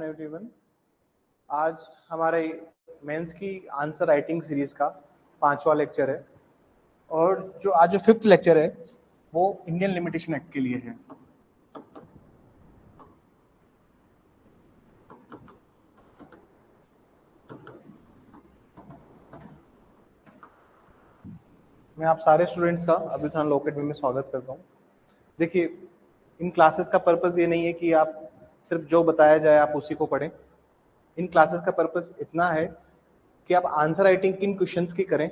Everyone, आज हमारे mains की आंसर राइटिंग सीरीज का 5वां लेक्चर है और जो 5th लेक्चर है वो इंडियन लिमिटेशन एक्ट के लिए है। मैं आप सारे स्टूडेंट्स का अभिधान लॉ अकेडमी में स्वागत करता हूँ। देखिए, इन क्लासेस का पर्पस ये नहीं है कि आप सिर्फ जो बताया जाए आप उसी को पढ़ें। इन क्लासेस का पर्पस इतना है कि आप आंसर राइटिंग किन क्वेश्चंस की करें।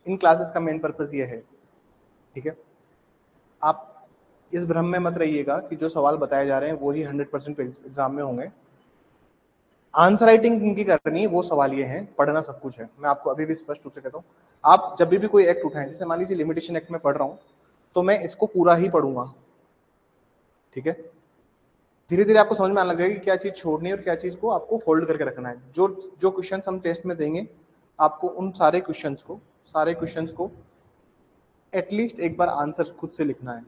इन क्लासेस का मेन पर्पस ये है, ठीक है। आप इस भ्रम में मत रहिएगा कि जो सवाल बताए जा रहे हैं वो ही 100% एग्जाम में होंगे। आंसर राइटिंग इनकी करनी है, वो सवाल ये है, पढ़ना सब कुछ है। मैं आपको अभी भी स्पष्ट रूप से कहता हूँ, आप जब भी कोई एक्ट उठाएं, जैसे मान लीजिए लिमिटेशन एक्ट में पढ़ रहा हूँ तो मैं इसको पूरा ही पढ़ूंगा, ठीक है। धीरे धीरे आपको समझ में आने लग जाएगा कि क्या चीज छोड़नी है और क्या चीज को आपको होल्ड करके रखना है। जो जो क्वेश्चन हम टेस्ट में देंगे आपको उन सारे क्वेश्चंस को एटलीस्ट एक बार आंसर खुद से लिखना है।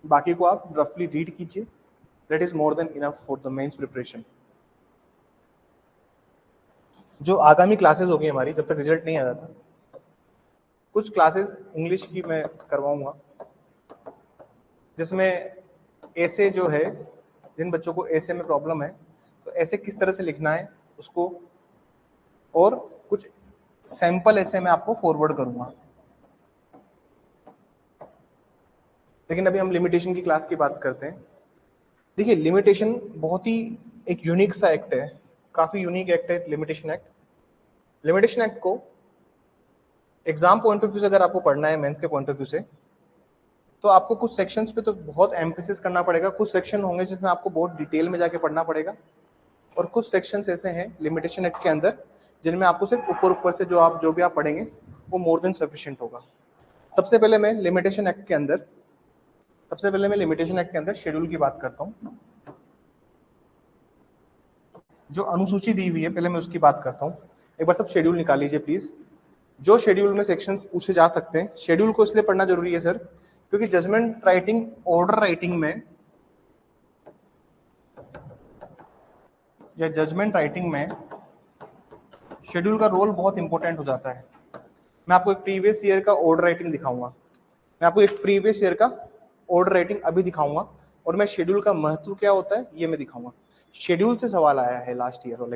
बाकी को आप रफली रीड कीजिए, that is more than enough for the mains preparation. जो आगामी क्लासेस होगी हमारी, जब तक रिजल्ट नहीं आ जाता, कुछ क्लासेस इंग्लिश की मैं करवाऊंगा जिसमें ऐसे जो है, जिन बच्चों को ऐसे में प्रॉब्लम है तो ऐसे किस तरह से लिखना है उसको, और कुछ सैंपल ऐसे मैं आपको फॉरवर्ड करूंगा। लेकिन अभी हम लिमिटेशन की क्लास की बात करते हैं। देखिए, लिमिटेशन बहुत ही एक यूनिक सा एक्ट है, काफी यूनिक एक्ट है लिमिटेशन एक्ट। लिमिटेशन एक्ट को एग्जाम पॉइंट ऑफ व्यू से अगर आपको पढ़ना है, मेंस के पॉइंट ऑफ व्यू से, तो आपको कुछ सेक्शंस पे तो बहुत एम्फेसिस करना पड़ेगा। कुछ सेक्शन होंगे जिसमें आपको बहुत डिटेल में जाके पढ़ना पड़ेगा, और कुछ सेक्शंस ऐसे हैं लिमिटेशन एक्ट के अंदर जिनमें आपको सिर्फ ऊपर से जो भी आप पढ़ेंगे वो मोर देन सफिशिएंट होगा। सबसे पहले मैं लिमिटेशन एक्ट के अंदर शेड्यूल की बात करता हूँ। जो अनुसूची दी हुई है पहले मैं उसकी बात करता हूँ। एक बार सब शेड्यूल निकाल लीजिए प्लीज। जो शेड्यूल में सेक्शंस पूछे जा सकते हैं, शेड्यूल को इसलिए पढ़ना जरूरी है सर क्योंकि जजमेंट राइटिंग, ऑर्डर राइटिंग में या जजमेंट राइटिंग में शेड्यूल का रोल बहुत इंपॉर्टेंट हो जाता है। मैं आपको एक प्रीवियस ईयर का ऑर्डर राइटिंग अभी दिखाऊंगा, और मैं शेड्यूल का महत्व क्या होता है ये मैं दिखाऊंगा। शेड्यूल से सवाल आया है लास्ट ईयर वाले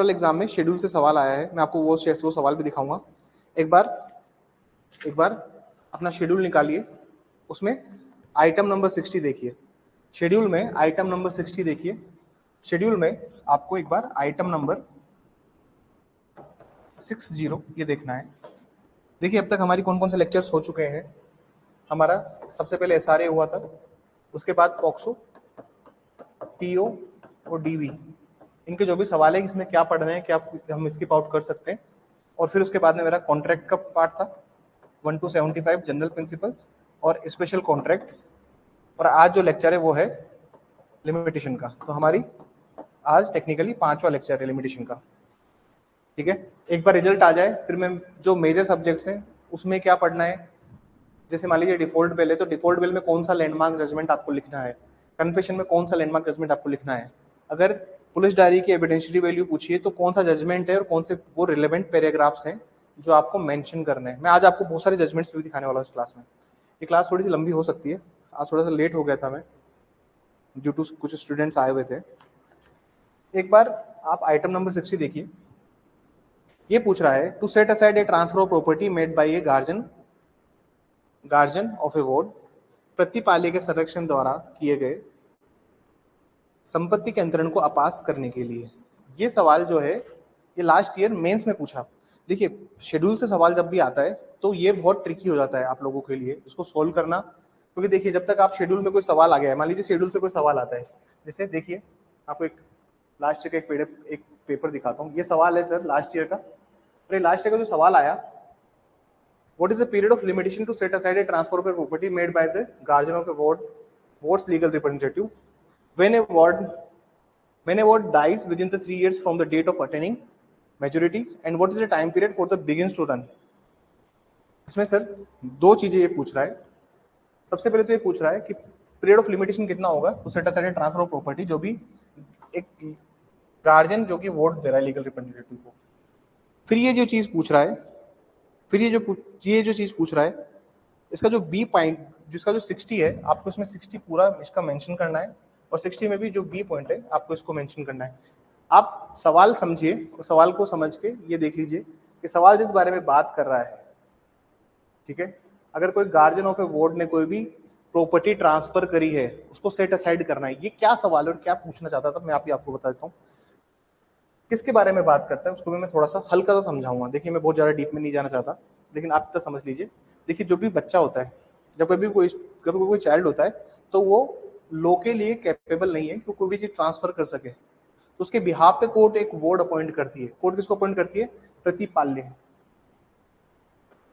एग्जाम में शेड्यूल से सवाल आया है। मैं आपको वो सवाल भी दिखाऊंगा। एक बार अपना शेड्यूल निकालिए, उसमें आइटम नंबर 60 देखिए। शेड्यूल में आइटम नंबर 60 देखिए। शेड्यूल में आपको एक बार आइटम नंबर 60 ये देखना है। देखिए, अब तक हमारी कौन कौन से लेक्चर्स हो चुके हैं। हमारा सबसे पहले एसआरए हुआ था, उसके बाद पॉक्सो, पीओ और डीवी, इनके जो भी सवाल है इसमें क्या पढ़ रहे हैं, क्या हम स्किप आउट कर सकते हैं। और फिर उसके बाद में मेरा कॉन्ट्रैक्ट का पार्ट था, 1 to 75 जनरल प्रिंसिपल्स और स्पेशल कॉन्ट्रैक्ट। और आज जो लेक्चर है वो है लिमिटेशन का। तो हमारी आज टेक्निकली 5वां लेक्चर है लिमिटेशन का, ठीक है। एक बार रिजल्ट आ जाए फिर मैं जो मेजर सब्जेक्ट्स हैं उसमें क्या पढ़ना है। जैसे मान लीजिए डिफॉल्ट बेल है, तो डिफॉल्ट बेल में कौन सा लैंडमार्क जजमेंट आपको लिखना है, कन्फेशन में कौन सा लैंडमार्क जजमेंट आपको लिखना है, अगर पुलिस डायरी की एविडेंशियरी वैल्यू पूछिए तो कौन सा जजमेंट है और कौन से वो रिलेवेंट पैराग्राफ्स हैं जो आपको मेंशन करने हैं। मैं आज आपको बहुत सारे जजमेंट्स भी दिखाने वाला हूँ इस क्लास में। ये क्लास थोड़ी सी लंबी हो सकती है, आज थोड़ा सा लेट हो गया था मैं ड्यू टू कुछ स्टूडेंट्स आए हुए थे। एक बार आप आइटम नंबर 60 देखिए। ये पूछ रहा है to set aside a transfer of property made by a guardian of a ward, प्रतिपाल्य के संरक्षण द्वारा किए गए संपत्ति के अंतरण को अपास करने के लिए। ये सवाल जो है ये लास्ट ईयर मेंस में पूछा। देखिए, शेड्यूल से सवाल जब भी आता है तो ये बहुत ट्रिकी हो जाता है आप लोगों के लिए इसको सोल्व करना, क्योंकि देखिए जब तक आप शेड्यूल में कोई सवाल आ गया है, मान लीजिए शेड्यूल से कोई सवाल आता है, जैसे देखिए आपको एक लास्ट ईयर का एक पेपर दिखाता हूँ। ये सवाल है सर लास्ट ईयर का। अरे लास्ट ईयर का जो सवाल आया, what is the period of limitation to set aside a transfer of a property made by the guardian of a ward's legal representative when a ward dies within the 3 years from the date of attaining majority, and what is the time period for the begins to run। इसमें sir दो चीजें ये पूछ रहा है। सबसे पहले तो ये पूछ रहा है कि पीरियड ऑफ लिमिटेशन कितना होगा to set aside transfer of property, जो भी एक गार्जियन जो कि वोट दे रहा है लीगल रिप्रेजेंटेटिव को। फिर ये जो चीज पूछ रहा है, फिर ये जो चीज पूछ रहा है, इसका जो बी पॉइंट, जिसका जो 60 है, आपको इसमें 60 पूरा इसका मेंशन करना है, और 60 में भी जो बी पॉइंट है आपको इसको मेंशन करना है। आप सवाल समझिए और सवाल को समझ के ये देख लीजिए कि सवाल जिस बारे में बात कर रहा है, ठीक है, अगर कोई गार्जियन ऑफ ए वार्ड ने कोई भी प्रॉपर्टी ट्रांसफर करी है, उसको सेट असाइड करना है, ये क्या सवाल है और क्या पूछना चाहता था, मैं आपको बता देता हूँ। किसके बारे में बात करता है उसको भी मैं थोड़ा सा हल्का सा समझाऊंगा। देखिए मैं बहुत ज्यादा डीप में नहीं जाना चाहता, लेकिन आप इतना समझ लीजिए। देखिए जो भी बच्चा होता है, जब कभी कोई चाइल्ड होता है, तो वो लॉ के लिए कैपेबल नहीं है कि कोई भी चीज ट्रांसफर कर सके, तो उसके बिहाफ पे कोर्ट एक वार्ड अपॉइंट करती है। कोर्ट किसको अपॉइंट करती है?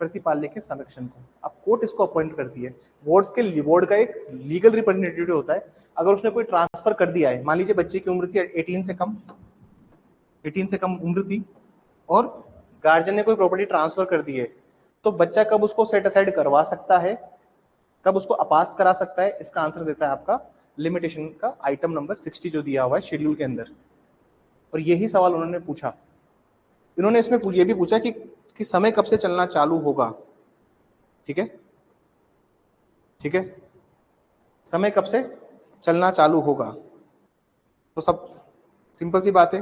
प्रतिपाल्य के संरक्षण को। अब कोर्ट इसको अपॉइंट करती है। वार्ड का एक लीगल रिप्रेजेंटेटिव होता है। अगर उसने कोई ट्रांसफर कर दिया है, मान लीजिए बच्चे की उम्र थी 18 से कम उम्र थी, और गार्जियन ने कोई प्रॉपर्टी ट्रांसफर कर दी है, तो बच्चा कब उसको सेट असाइड करवा सकता है, कब उसको अपास्त करा सकता है? इसका आंसर देता है आपका लिमिटेशन का आइटम नंबर 60 जो दिया हुआ है शेड्यूल के अंदर। और यही सवाल उन्होंने पूछा। इन्होंने इसमें ये भी पूछा कि समय कब से चलना चालू होगा। ठीक है, ठीक है, समय कब से चलना चालू होगा। तो सब सिंपल सी बात है।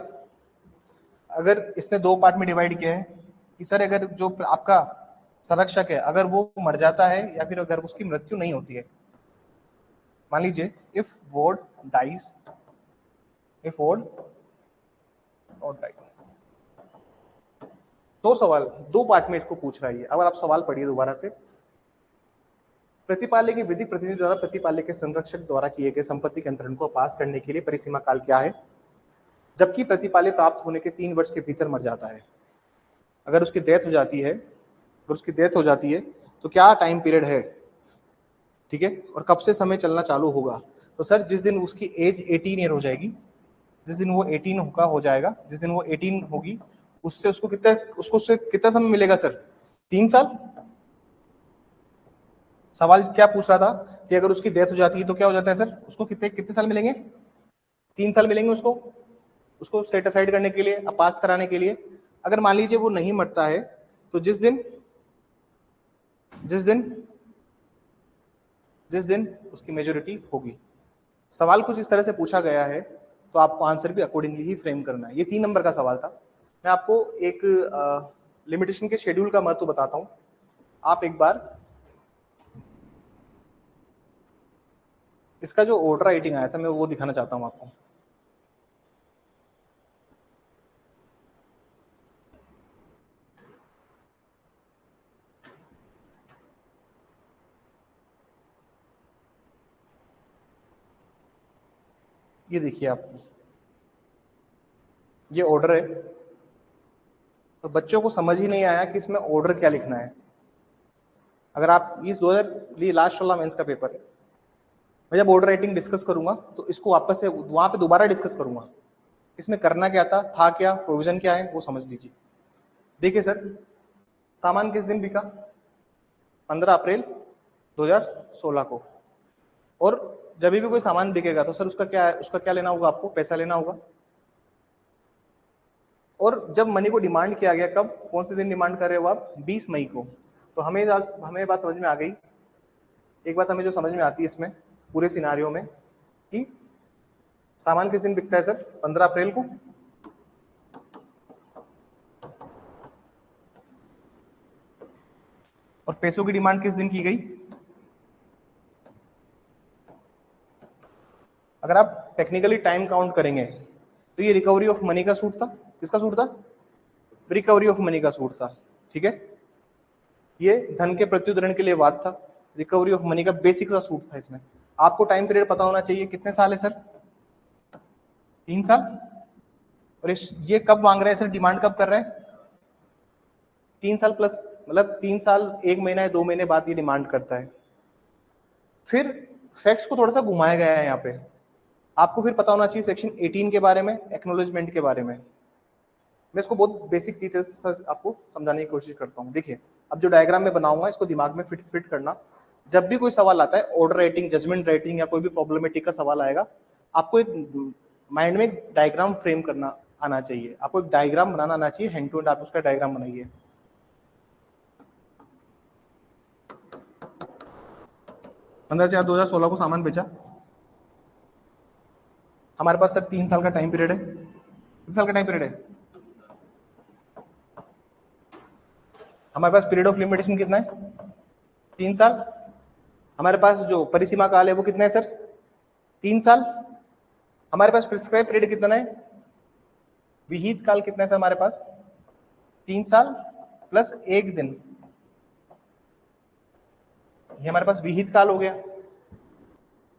अगर इसने दो पार्ट में डिवाइड किया है कि सर अगर जो आपका संरक्षक है अगर वो मर जाता है या फिर अगर उसकी मृत्यु नहीं होती है, मान लीजिए if ward dies, if ward not dies, दो सवाल दो पार्ट में इसको पूछ रहा है। अगर आप सवाल पढ़िए दोबारा से, प्रतिपाल्य के विधिक प्रतिनिधि द्वारा प्रतिपाल्य के संरक्षक द्वारा किए गए संपत्ति के अंतरण को पास करने के लिए परिसीमा काल क्या है, जबकि प्रतिपाल्य प्राप्त होने के 3 वर्ष के भीतर मर जाता है। अगर उसकी डेथ हो जाती है, तो क्या टाइम पीरियड है, ठीक है, और कब से समय चलना चालू होगा। तो सर जिस दिन उसकी एज 18 ईयर हो जाएगी, जिस दिन वो 18 हो जाएगा, जिस दिन वो 18 होगी, उससे उसको कितना समय मिलेगा सर? 3 साल। सवाल क्या पूछ रहा था कि अगर उसकी डेथ हो जाती है तो क्या हो जाता है सर? उसको कितने साल मिलेंगे? 3 साल मिलेंगे उसको सेट असाइड करने के लिए, अपास कराने के लिए। अगर मान लीजिए वो नहीं मरता है, तो जिस दिन उसकी मेजोरिटी होगी। सवाल कुछ इस तरह से पूछा गया है, तो आपको आंसर भी अकॉर्डिंगली ही फ्रेम करना है। ये 3 नंबर का सवाल था। मैं आपको एक लिमिटेशन के शेड्यूल का महत्व बताता हूं। आप एक बार इसका जो ऑर्डर राइटिंग आया था मैं वो दिखाना चाहता हूं आपको। ये देखिए आप, ये ऑर्डर है, तो बच्चों को समझ ही नहीं आया कि इसमें ऑर्डर क्या लिखना है। अगर आप इस 2000 ये लास्ट वाला मेंस का पेपर है, मैं जब ऑर्डर राइटिंग डिस्कस करूंगा तो इसको वापस से वहां पे दोबारा डिस्कस करूंगा। इसमें करना क्या था क्या, प्रोविजन क्या है वो समझ लीजिए। देखिए सर, सामान किस दिन बिका? 15 अप्रैल 2016 को। और जब भी कोई सामान बिकेगा तो सर उसका क्या लेना होगा? आपको पैसा लेना होगा। और जब मनी को डिमांड किया गया, कब, कौन से दिन डिमांड कर रहे हो आप? 20 मई को। तो हमें बात समझ में आ गई। एक बात हमें जो समझ में आती है इसमें पूरे सिनारियो में कि सामान किस दिन बिकता है सर? 15 अप्रैल को। और पैसों की डिमांड किस दिन की गई? अगर आप टेक्निकली टाइम काउंट करेंगे तो ये रिकवरी ऑफ मनी का सूट था। किसका सूट था? रिकवरी ऑफ मनी का सूट था। ठीक है, ये धन के प्रत्युत्तरण के लिए वाद था। रिकवरी ऑफ मनी का बेसिक सा सूट था। इसमें आपको टाइम पीरियड पता होना चाहिए। कितने साल है सर? 3 साल। और ये कब मांग रहे हैं सर? डिमांड कब कर रहे हैं? 3 साल प्लस, मतलब 3 साल 1 महीना या 2 महीने बाद ये डिमांड करता है। फिर फैक्ट्स को थोड़ा सा घुमाया गया है यहाँ पे। आपको फिर पता होना चाहिए सेक्शन 18 के बारे में, एक्नॉलेजमेंट के बारे में। मैं इसको बहुत बेसिक डिटेल्स आपको समझाने की कोशिश करता हूँ। देखिए अब जो डायग्राम में बनाऊंगा इसको दिमाग में फिट करना। जब भी कोई सवाल आता है, ऑर्डर राइटिंग, जजमेंट राइटिंग या कोई भी प्रॉब्लमेटिक का सवाल आएगा, आपको एक माइंड में एक डायग्राम फ्रेम करना आना चाहिए, आपको एक डायग्राम बनाना आना चाहिए, हैंड टू हैंड आप उसका डायग्राम बनाइए। 15/4/2016 को सामान बेचा, हमारे पास सर 3 साल का टाइम पीरियड है। कितने साल का टाइम पीरियड है हमारे पास? पीरियड ऑफ लिमिटेशन कितना है? 3 साल। हमारे पास जो परिसीमा काल है वो कितना है सर? 3 साल। हमारे पास प्रिस्क्राइब पीरियड कितना है? विहित काल कितना है सर हमारे पास? 3 साल प्लस 1 दिन, ये हमारे पास विहित काल हो गया।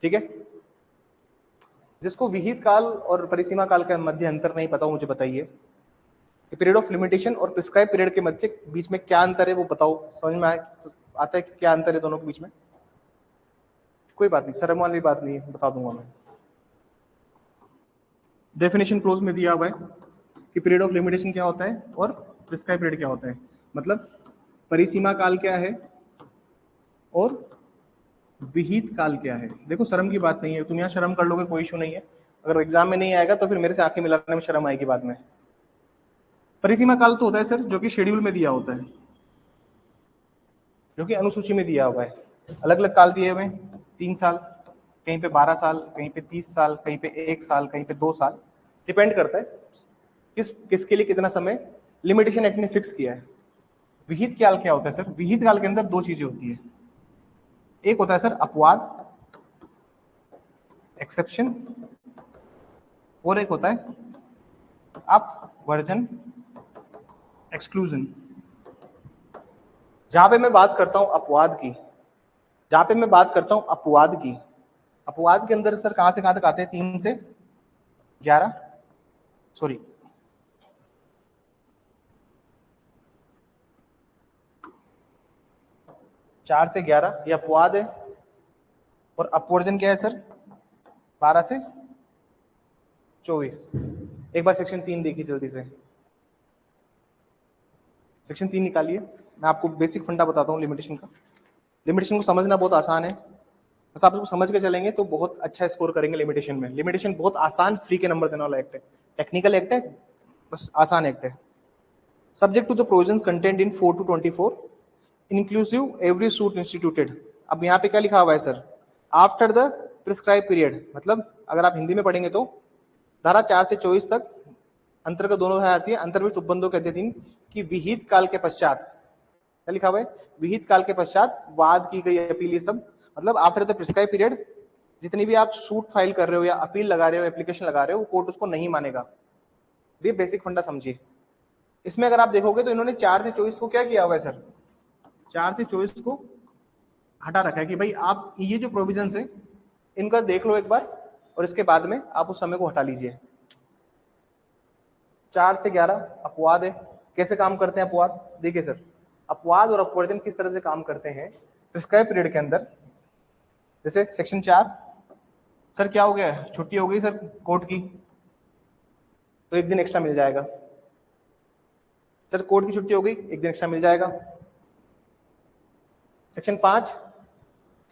ठीक है, जिसको विहित काल और परिसीमा काल के मध्य अंतर नहीं पता, मुझे बताइए कि पीरियड ऑफ लिमिटेशन और प्रिस्क्राइब पीरियड के मध्य बीच में क्या अंतर है, वो बताओ। समझ में आता है कि क्या अंतर है दोनों के बीच में? कोई बात नहीं, शर्म वाली बात नहीं है, बता दूंगा मैं। डेफिनेशन क्लोज में दिया हुआ है कि पीरियड ऑफ लिमिटेशन क्या होता है और प्रिस्क्राइब पीरियड क्या होता है, मतलब परिसीमा काल क्या है और विहित काल क्या है। देखो शर्म की बात नहीं है, तुम यहाँ शर्म कर लोगे, कोई इशू नहीं है। अगर एग्जाम में नहीं आएगा तो फिर मेरे से आंखें मिलाने में शर्म आएगी बाद में। परिसीमा काल तो होता है सर जो कि शेड्यूल में दिया होता है, जो कि अनुसूची में दिया हुआ है। अलग अलग काल दिए हुए हैं, 3 साल, कहीं पे 12 साल, कहीं पे 30 साल, कहीं पे 1 साल, कहीं पे 2 साल, डिपेंड करता है किसके लिए कितना समय लिमिटेशन एक्ट ने फिक्स किया है। विहित काल क्या होता है सर? विहित काल के अंदर 2 चीजें होती है, एक होता है सर अपवाद, एक्सेप्शन, और एक होता है अपवर्जन, एक्सक्लूजन। जहां पे मैं बात करता हूं अपवाद की, जहां पे मैं बात करता हूं अपवाद की, अपवाद के अंदर सर कहां से कहां तक आते हैं? 3 से 11, सॉरी 4 से 11 ये अपवाद है, और अपवर्जन क्या है सर? 12 से 24। एक बार सेक्शन 3 देखिए जल्दी से, सेक्शन 3 निकालिए। मैं आपको बेसिक फंडा बताता हूँ लिमिटेशन का। लिमिटेशन को समझना बहुत आसान है, बस आप उसको समझ के चलेंगे तो बहुत अच्छा स्कोर करेंगे लिमिटेशन में। लिमिटेशन बहुत आसान, फ्री के नंबर देने वाला एक्ट है, टेक्निकल एक्ट है, बस आसान एक्ट है। Subject to the provisions contained in 4 to 24 inclusive every suit instituted. अब यहाँ पे क्या लिखा हुआ है sir? After the prescribe period, मतलब अगर आप हिंदी में पढ़ेंगे तो धारा 4 से 24 तक अंतर्गत दोनों आती है, अंतर्विष्ट उपबंधों के अधीन कि विहित काल के पश्चात, क्या लिखा हुआ है? विहित काल के पश्चात वाद की गई अपील, ये सब मतलब आफ्टर द प्रिस्क्राइब पीरियड जितनी भी आप सूट फाइल कर रहे हो या अपील लगा रहे हो, एप्लीकेशन लगा रहे हो, कोर्ट उसको नहीं मानेगा। ये बेसिक फंडा समझिए। इसमें अगर आप देखोगे तो इन्होंने 4 से 24 को क्या किया हुआ है सर? 4 से 24 को हटा रखा है कि भाई आप ये जो प्रोविजन है इनका देख लो एक बार, और इसके बाद में आप उस समय को हटा लीजिए। 4 से 11 अपवाद है। कैसे काम करते हैं अपवाद? देखिए सर, अपवाद और अपवर्जन किस तरह से काम करते हैं प्रिस्क्राइब पीरियड के अंदर। जैसे सेक्शन 4, सर क्या हो गया, छुट्टी हो गई सर कोर्ट की, तो 1 दिन एक्स्ट्रा मिल जाएगा। सर कोर्ट की छुट्टी हो गई, 1 दिन एक्स्ट्रा मिल जाएगा। सेक्शन 5,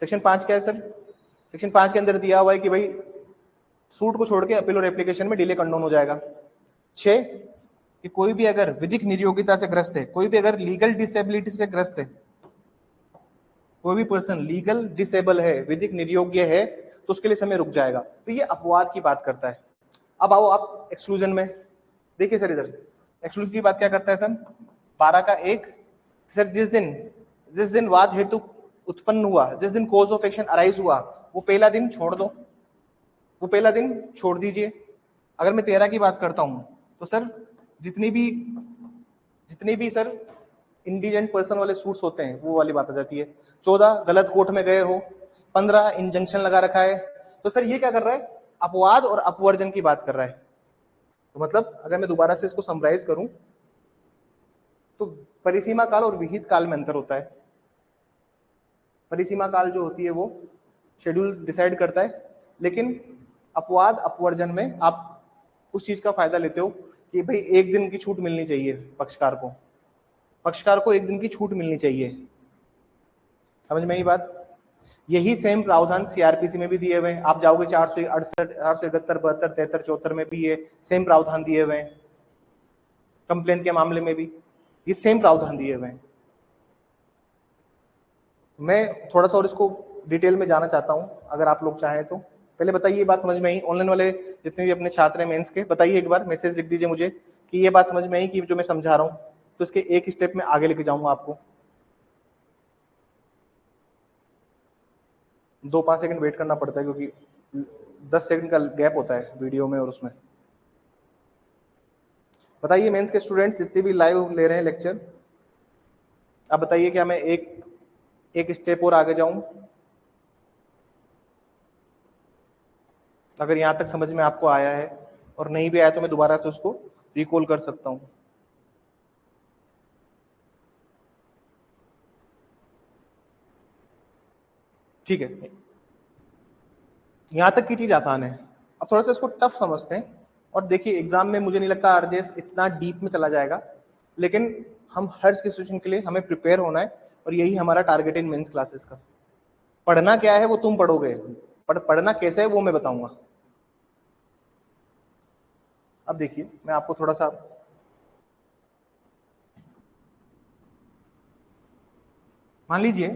सेक्शन 5 क्या है सर? सेक्शन 5 के अंदर दिया हुआ है कि भाई सूट को छोड़ के अपील और एप्लीकेशन में डिले कंडोन हो जाएगा। 6 कि कोई भी अगर विधिक निर्योग्यता से ग्रस्त है, कोई भी अगर लीगल डिसेबिलिटी से ग्रस्त है, कोई भी पर्सन लीगल डिसेबल है, विधिक निर्योग्य है, तो उसके लिए समय रुक जाएगा। तो ये अपवाद की बात करता है। अब आओ आप एक्सक्लूजन में, देखिए सर इधर एक्सक्लूजन की बात क्या करता है सर? 12 का 1, सर जिस दिन वाद हेतु उत्पन्न हुआ, जिस दिन कोज ऑफ एक्शन अराइज हुआ, वो पहला दिन छोड़ दो, वो पहला दिन छोड़ दीजिए। अगर मैं 13 की बात करता हूं तो सर जितनी भी सर इंडिजेंट पर्सन वाले सूट्स होते हैं वो वाली बात आ जाती है। 14 गलत कोर्ट में गए हो, 15 इंजंक्शन लगा रखा है। तो सर ये क्या कर रहा है? अपवाद और अपवर्जन की बात कर रहा है। तो मतलब अगर मैं दोबारा से इसको समराइज करूं तो परिसीमा काल और विहित काल में अंतर होता है। परिसीमा काल जो होती है वो शेड्यूल डिसाइड करता है, लेकिन अपवाद अपवर्जन में आप उस चीज का फायदा लेते हो कि भाई 1 दिन की छूट मिलनी चाहिए पक्षकार को 1 दिन की छूट मिलनी चाहिए। समझ में आई बात? यही सेम प्रावधान सीआरपीसी में भी दिए हुए हैं। आप जाओगे 468, 871, 72, 73, 74 में भी ये सेम प्रावधान दिए हुए हैं। कंप्लेंट के मामले में भी ये सेम प्रावधान दिए हुए हैं। मैं थोड़ा सा और इसको डिटेल में जाना चाहता हूं, अगर आप लोग चाहें तो। पहले बताइए ये बात समझ में आई? ऑनलाइन वाले जितने भी अपने छात्र हैं मेंस के, बताइए एक बार, मैसेज लिख दीजिए मुझे कि ये बात समझ में आई कि जो मैं समझा रहा हूं, तो इसके एक स्टेप में आगे लेके जाऊंगा आपको। 2-5 सेकंड वेट करना पड़ता है क्योंकि 10 सेकंड का गैप होता है वीडियो में और उसमें। बताइए मेंस के स्टूडेंट्स जितने भी लाइव ले रहे हैं लेक्चर, आप बताइए क्या मैं एक स्टेप और आगे जाऊं? अगर यहां तक समझ में आपको आया है, और नहीं भी आया तो मैं दोबारा से उसको रिकॉल कर सकता हूं। ठीक है, यहां तक की चीज आसान है। अब थोड़ा सा इसको टफ समझते हैं। और देखिए एग्जाम में मुझे नहीं लगता आरजेएस इतना डीप में चला जाएगा, लेकिन हम हर सिचुएशन के लिए हमें प्रिपेयर होना है, और यही हमारा टारगेट इन मेंस क्लासेस का। पढ़ना क्या है वो तुम पढ़ोगे, पढ़ना कैसे है वो मैं बताऊंगा। अब देखिए मैं आपको थोड़ा सा, मान लीजिए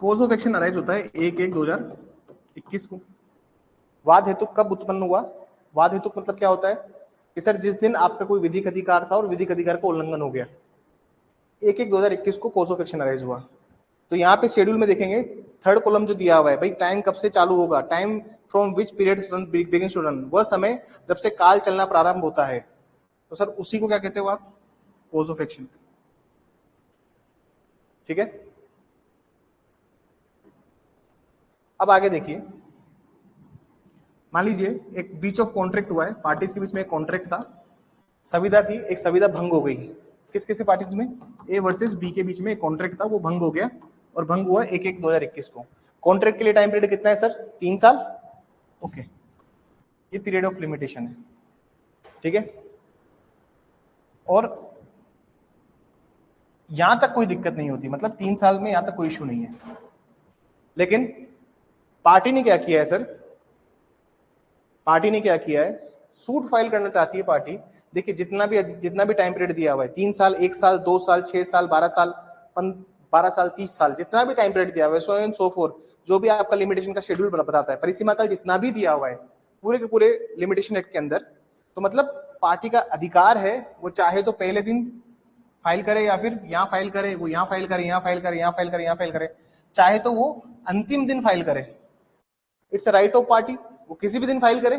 कोज ऑफ एक्शन अराइज होता है 1/1/2021 को। वाद हेतु कब उत्पन्न हुआ? वाद हेतु मतलब क्या होता है कि सर जिस दिन आपका कोई विधिक अधिकार था और विधिक अधिकार का उल्लंघन हो गया, 1/1/2021 को कोज ऑफ एक्शन अराइज हुआ। तो यहाँ पे शेड्यूल में देखेंगे थर्ड कॉलम जो दिया हुआ है, भाई टाइम कब से चालू होगा, time from which period begins to run, वह समय जब से काल चलना प्रारंभ होता है। तो सर उसी को क्या कहते हो आप? Cause of action. ठीक है, अब आगे देखिए, मान लीजिए एक बीच ऑफ कॉन्ट्रैक्ट हुआ है, पार्टीज के बीच में एक कॉन्ट्रैक्ट था, संविदा थी, एक संविदा भंग हो गई। किस किस पार्टीज में? ए वर्सेस बी के बीच में एक कॉन्ट्रैक्ट था, वो भंग हो गया, और भंग हुआ 1/1/2021 को। कॉन्ट्रैक्ट के लिए टाइम पीरियड कितना है सर? 3 साल। ओके, ये पीरियड ऑफ लिमिटेशन है। ठीक है, और यहां तक कोई दिक्कत नहीं होती, मतलब 3 साल में यहां तक कोई इश्यू नहीं है। लेकिन पार्टी ने क्या किया है सर? पार्टी ने क्या किया है, सूट फाइल करना चाहती है पार्टी। देखिए जितना भी टाइम पीरियड दिया हुआ है, 3 साल, 1 साल, 2 साल, 6 साल, 12 साल, 12 साल, 30 साल, जितना भी टाइम पीरियड दिया हुआ है, सो एंड सो फोर्थ, जो भी आपका लिमिटेशन का शेड्यूल बताता है, परिसीमा काल जितना भी दिया हुआ है पूरे के पूरे लिमिटेशन एक्ट के अंदर, तो मतलब पार्टी का अधिकार है, वो चाहे तो पहले दिन फाइल करे, या फिर यहाँ फाइल करे, वो यहाँ फाइल करे, यहाँ फाइल करे, यहाँ फाइल करे, यहाँ फाइल करे, चाहे तो वो अंतिम दिन फाइल करे। It's a right of party, वो किसी भी दिन फाइल करे।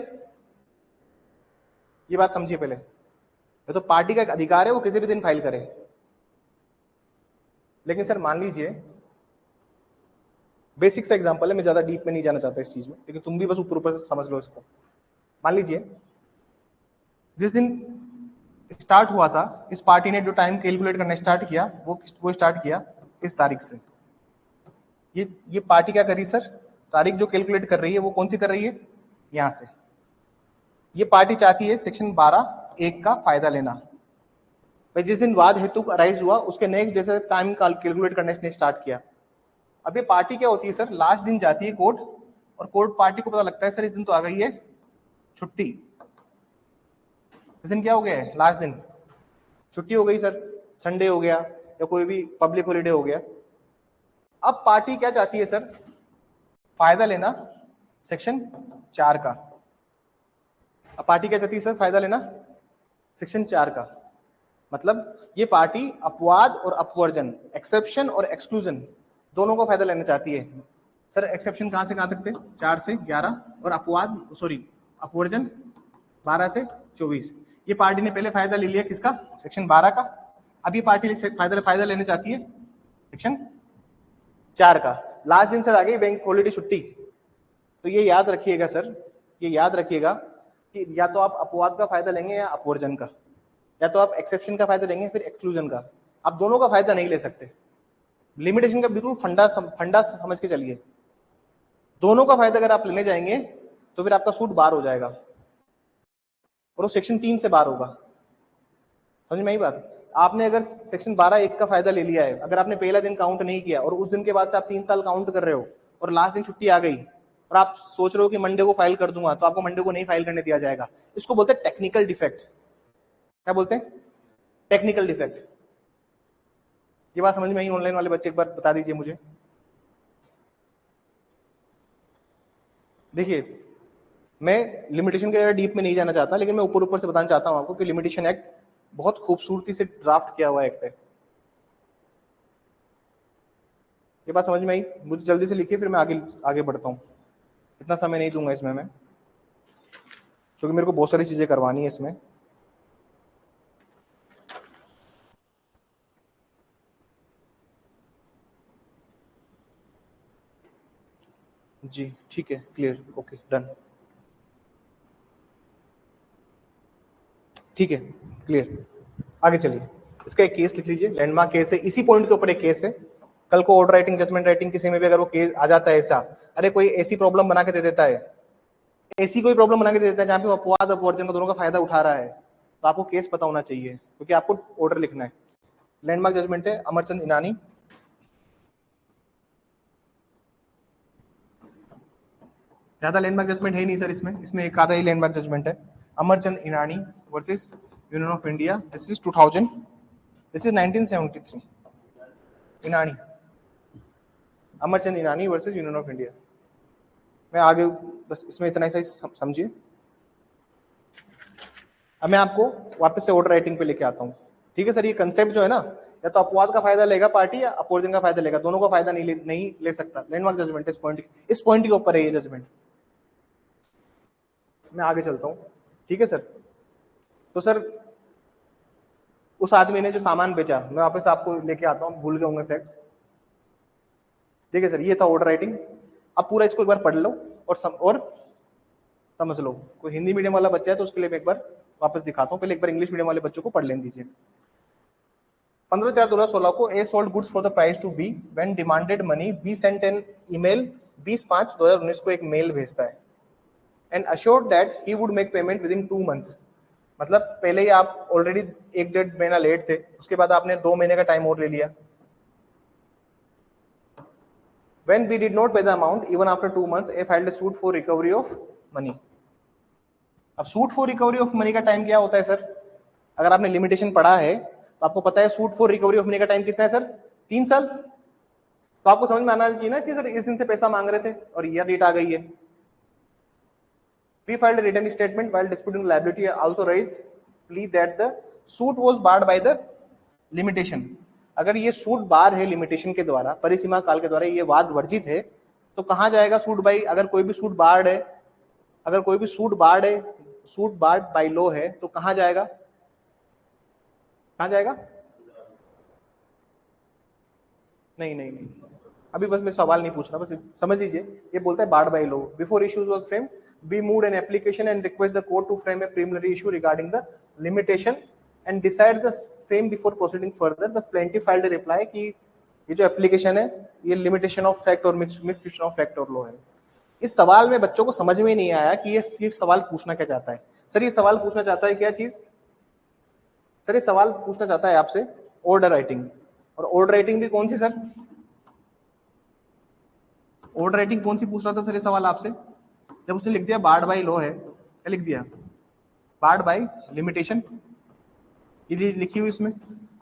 ये बात समझिए पहले, ये तो पार्टी का एक अधिकार है, वो किसी भी दिन फाइल करे। लेकिन सर मान लीजिए, बेसिक सा एग्जांपल है, मैं ज्यादा डीप में नहीं जाना चाहता इस चीज में, लेकिन तुम भी बस ऊपर ऊपर से समझ लो इसको। मान लीजिए जिस दिन स्टार्ट हुआ था, इस पार्टी ने जो टाइम कैलकुलेट करना स्टार्ट किया, वो स्टार्ट किया इस तारीख से। ये पार्टी क्या कर रही सर? तारीख जो कैलकुलेट कर रही है वो कौन सी कर रही है? यहां से। ये पार्टी चाहती है सेक्शन 12(1) का फायदा लेना। भाई जिस दिन वाद हेतु अराइज हुआ उसके नेक्स्ट डे से टाइम कैलकुलेट करना इसने स्टार्ट किया। अब ये पार्टी क्या होती है सर? लास्ट दिन जाती है कोर्ट, और कोर्ट पार्टी को पता लगता है सर इस दिन तो आ गई है छुट्टी, इस दिन क्या हो गया है? लास्ट दिन छुट्टी हो गई सर, संडे हो गया या कोई भी पब्लिक हॉलीडे हो गया। अब पार्टी क्या चाहती है सर? फायदा लेना सेक्शन 4 का। अब पार्टी क्या चाहती है सर? फायदा लेना सेक्शन 4 का। मतलब ये पार्टी अपवाद और अपवर्जन, एक्सेप्शन और एक्सक्लूजन, दोनों का फायदा लेना चाहती है। सर एक्सेप्शन कहां से कहां तक थे? 4 से 11, और अपवाद अपवर्जन 12 से 24। ये पार्टी ने पहले फायदा ले लिया किसका? सेक्शन 12 का। अब ये पार्टी फायदा लेना चाहती है सेक्शन 4 का। लास्ट दिन सर आ गई बैंक हॉलीडे छुट्टी। तो ये याद रखिएगा सर, ये याद रखिएगा कि या तो आप अपवाद का फायदा लेंगे या अपवर्जन का, या तो आप एक्सेप्शन का फायदा लेंगे फिर एक्सक्लूजन का। आप दोनों का फायदा नहीं ले सकते। लिमिटेशन का बिल्कुल फंडा समझ के चलिए। दोनों का फायदा अगर आप लेने जाएंगे तो फिर आपका सूट बार हो जाएगा, और वो सेक्शन 3 से बार होगा। समझ में आई बात? आपने अगर सेक्शन 12(1) का फायदा ले लिया है, अगर आपने पहला दिन काउंट नहीं किया और उस दिन के बाद से आप 3 साल काउंट कर रहे हो और लास्ट दिन छुट्टी आ गई और आप सोच रहे हो कि मंडे को फाइल कर दूंगा, तो आपको मंडे को नहीं फाइल करने दिया जाएगा। इसको बोलते हैं टेक्निकल डिफेक्ट। क्या बोलते हैं? Technical defect. ये बात समझ में आई? ऑनलाइन वाले बच्चे एक बार बता दीजिए मुझे। देखिए, मैं लिमिटेशन के डीप में नहीं जाना चाहता, लेकिन मैं ऊपर ऊपर से बताना चाहता हूं आपको कि लिमिटेशन एक्ट बहुत खूबसूरती से ड्राफ्ट किया हुआ एक्ट है। ये बात समझ में आई? मुझे जल्दी से लिखिए, फिर मैं आगे बढ़ता हूँ। इतना समय नहीं दूंगा इसमें मैं, क्योंकि मेरे को बहुत सारी चीजें करवानी है इसमें। जी ठीक है, क्लियर, ओके, डन, ठीक है, क्लियर। आगे चलिए, इसका एक केस लिख लीजिए, लैंडमार्क केस है, इसी पॉइंट के ऊपर एक केस है। कल को ऑर्डर राइटिंग, जजमेंट राइटिंग किसी में भी अगर वो केस आ जाता है ऐसा, अरे कोई ऐसी प्रॉब्लम बना के दे देता है, ऐसी कोई प्रॉब्लम बना के दे देता है जहां पे अपवाद अपवर्जन का दोनों का फायदा उठा रहा है, तो आपको केस पता होना चाहिए, क्योंकि आपको ऑर्डर लिखना है। लैंडमार्क जजमेंट है अमरचंद ईनानी, ज्यादा लैंडमार्क जजमेंट है नहीं सर इसमें एक आधा ही लैंडमार्क जजमेंट है। Amarchand Inani versus union of India, this is 2000, this is 1973। Inani, Amarchand Inani versus union of India. मैं आगे बस इसमें इतना ही समझिए। अब मैं आपको वापस से ऑर्डर राइटिंग पे लेके आता हूँ। ठीक है सर, ये कंसेप्ट जो है ना, या तो अपवाद का फायदा लेगा पार्टी या अपोजिशन का फायदा लेगा, दोनों का फायदा नहीं ले सकता। लैंडमार्क जजमेंट इस पॉइंट के ऊपर है ये जजमेंट। मैं आगे चलता हूँ, ठीक है सर। तो सर, उस आदमी ने जो सामान बेचा, मैं वापस आपको लेके आता हूँ, भूल गए होंगे फैक्ट्स। ठीक है सर, ये था ऑर्डर राइटिंग। अब पूरा इसको एक बार पढ़ लो और समझ लो। कोई हिंदी मीडियम वाला बच्चा है तो उसके लिए मैं एक बार वापस दिखाता हूँ, पहले एक बार इंग्लिश मीडियम वाले बच्चों को पढ़ लेने दीजिए। 15/4/2016 को A sold goods for the price to B, when demanded money B sent an email. 20/5/2019 को एक मेल भेजता है and assured that he would make payment within 2 months. मतलब पहले ही आप ऑलरेडी 1-1.5 महीना लेट थे, उसके बाद आपने 2 महीने का टाइम और ले लिया। When we did not pay the amount even after 2 months, A filed a suit for recovery of money. अब suit for recovery of money का टाइम क्या होता है सर? अगर आपने लिमिटेशन पढ़ा है तो आपको पता है suit for recovery of money का टाइम कितना है सर? 3 साल। तो आपको समझ में आना चाहिए ना कि सर इस दिन से पैसा मांग रहे थे और ये डेट आ गई है। We filed a written statement while disputing liability, also raised plea that the suit was barred by the limitation. अगर ये सूट बार है लिमिटेशन के द्वारा, परिसीमा काल के द्वारा, ये वाद वर्जित है, तो कहां जाएगा सूट बाई? अगर कोई भी सूट बार्ड है, अगर कोई भी सूट बार्ड है, सूट बार्ड बाई लॉ है, तो कहां जाएगा? कहां जाएगा? नहीं, अभी बस मैं सवाल नहीं पूछ रहा, बस समझ लीजिए। ये बोलता है barred by law, before issues was framed we moved an application and request the court to frame a preliminary issue regarding the limitation and decide the same before proceeding further. The plaintiff filed a reply कि ये जो application है ये limitation of fact और mix of fact और law है। इस सवाल में बच्चों को समझ में नहीं आया कि ये सिर्फ सवाल पूछना क्या चाहता है। सर ये सवाल पूछना चाहता है क्या चीज? सर ये सवाल पूछना चाहता है आपसे ऑर्डर राइटिंग, और ऑर्डर राइटिंग भी कौन सी सर? ऑर्डर राइटिंग कौन सी पूछ रहा था सर ये सवाल आपसे? जब उसने लिख दिया बार्ड बाई लॉ है, क्या लिख दिया? बार्ड बाई लिमिटेशन, ये लिखी हुई इसमें।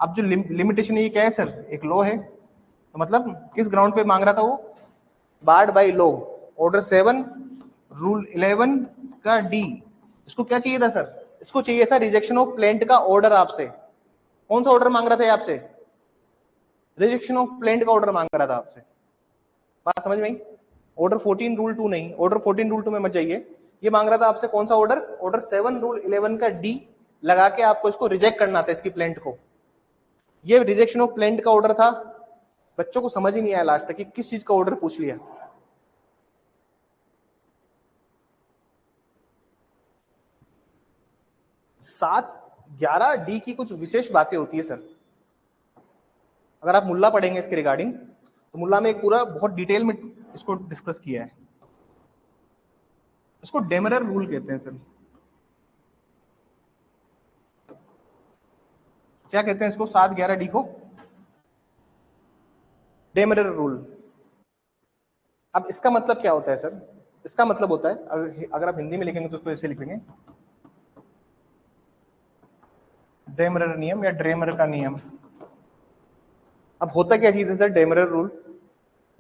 अब जो लिमिटेशन है ये क्या है सर? एक लॉ है, तो मतलब किस ग्राउंड पे मांग रहा था वो? Barred by law. Order 7 rule 11 का डी। इसको क्या चाहिए था सर? इसको चाहिए था रिजेक्शन ऑफ प्लेंट का ऑर्डर आपसे। कौन सा ऑर्डर मांग रहा था आपसे? रिजेक्शन ऑफ प्लेंट का ऑर्डर मांग रहा था आपसे। बात समझ में आई? ऑर्डर 14 रूल 2 नहीं, ऑर्डर 14 रूल 2 में मत जाइए। ये मांग रहा था आपसे कौन सा ऑर्डर? ऑर्डर 7 रूल 11 का डी लगा के आपको इसको रिजेक्ट करना था, इसकी प्लेंट को। ये रिजेक्शन ऑफ प्लेंट का ऑर्डर था। बच्चों को समझ ही नहीं आया लास्ट तक कि किस चीज का ऑर्डर पूछ लिया। सात 11 डी की कुछ विशेष बातें होती है सर। अगर आप मुल्ला पढ़ेंगे इसके रिगार्डिंग, तो मुल्ला में एक पूरा बहुत डिटेल में इसको डिस्कस किया है। इसको डेमरर रूल कहते हैं सर। क्या कहते हैं इसको, 7-11D को डेमरर रूल। अब इसका मतलब क्या होता है सर? इसका मतलब होता है, अगर आप हिंदी में लिखेंगे तो उसको ऐसे लिखेंगे, डेमरर नियम या ड्रेमर का नियम। अब होता क्या चीज है सर डेमरर रूल?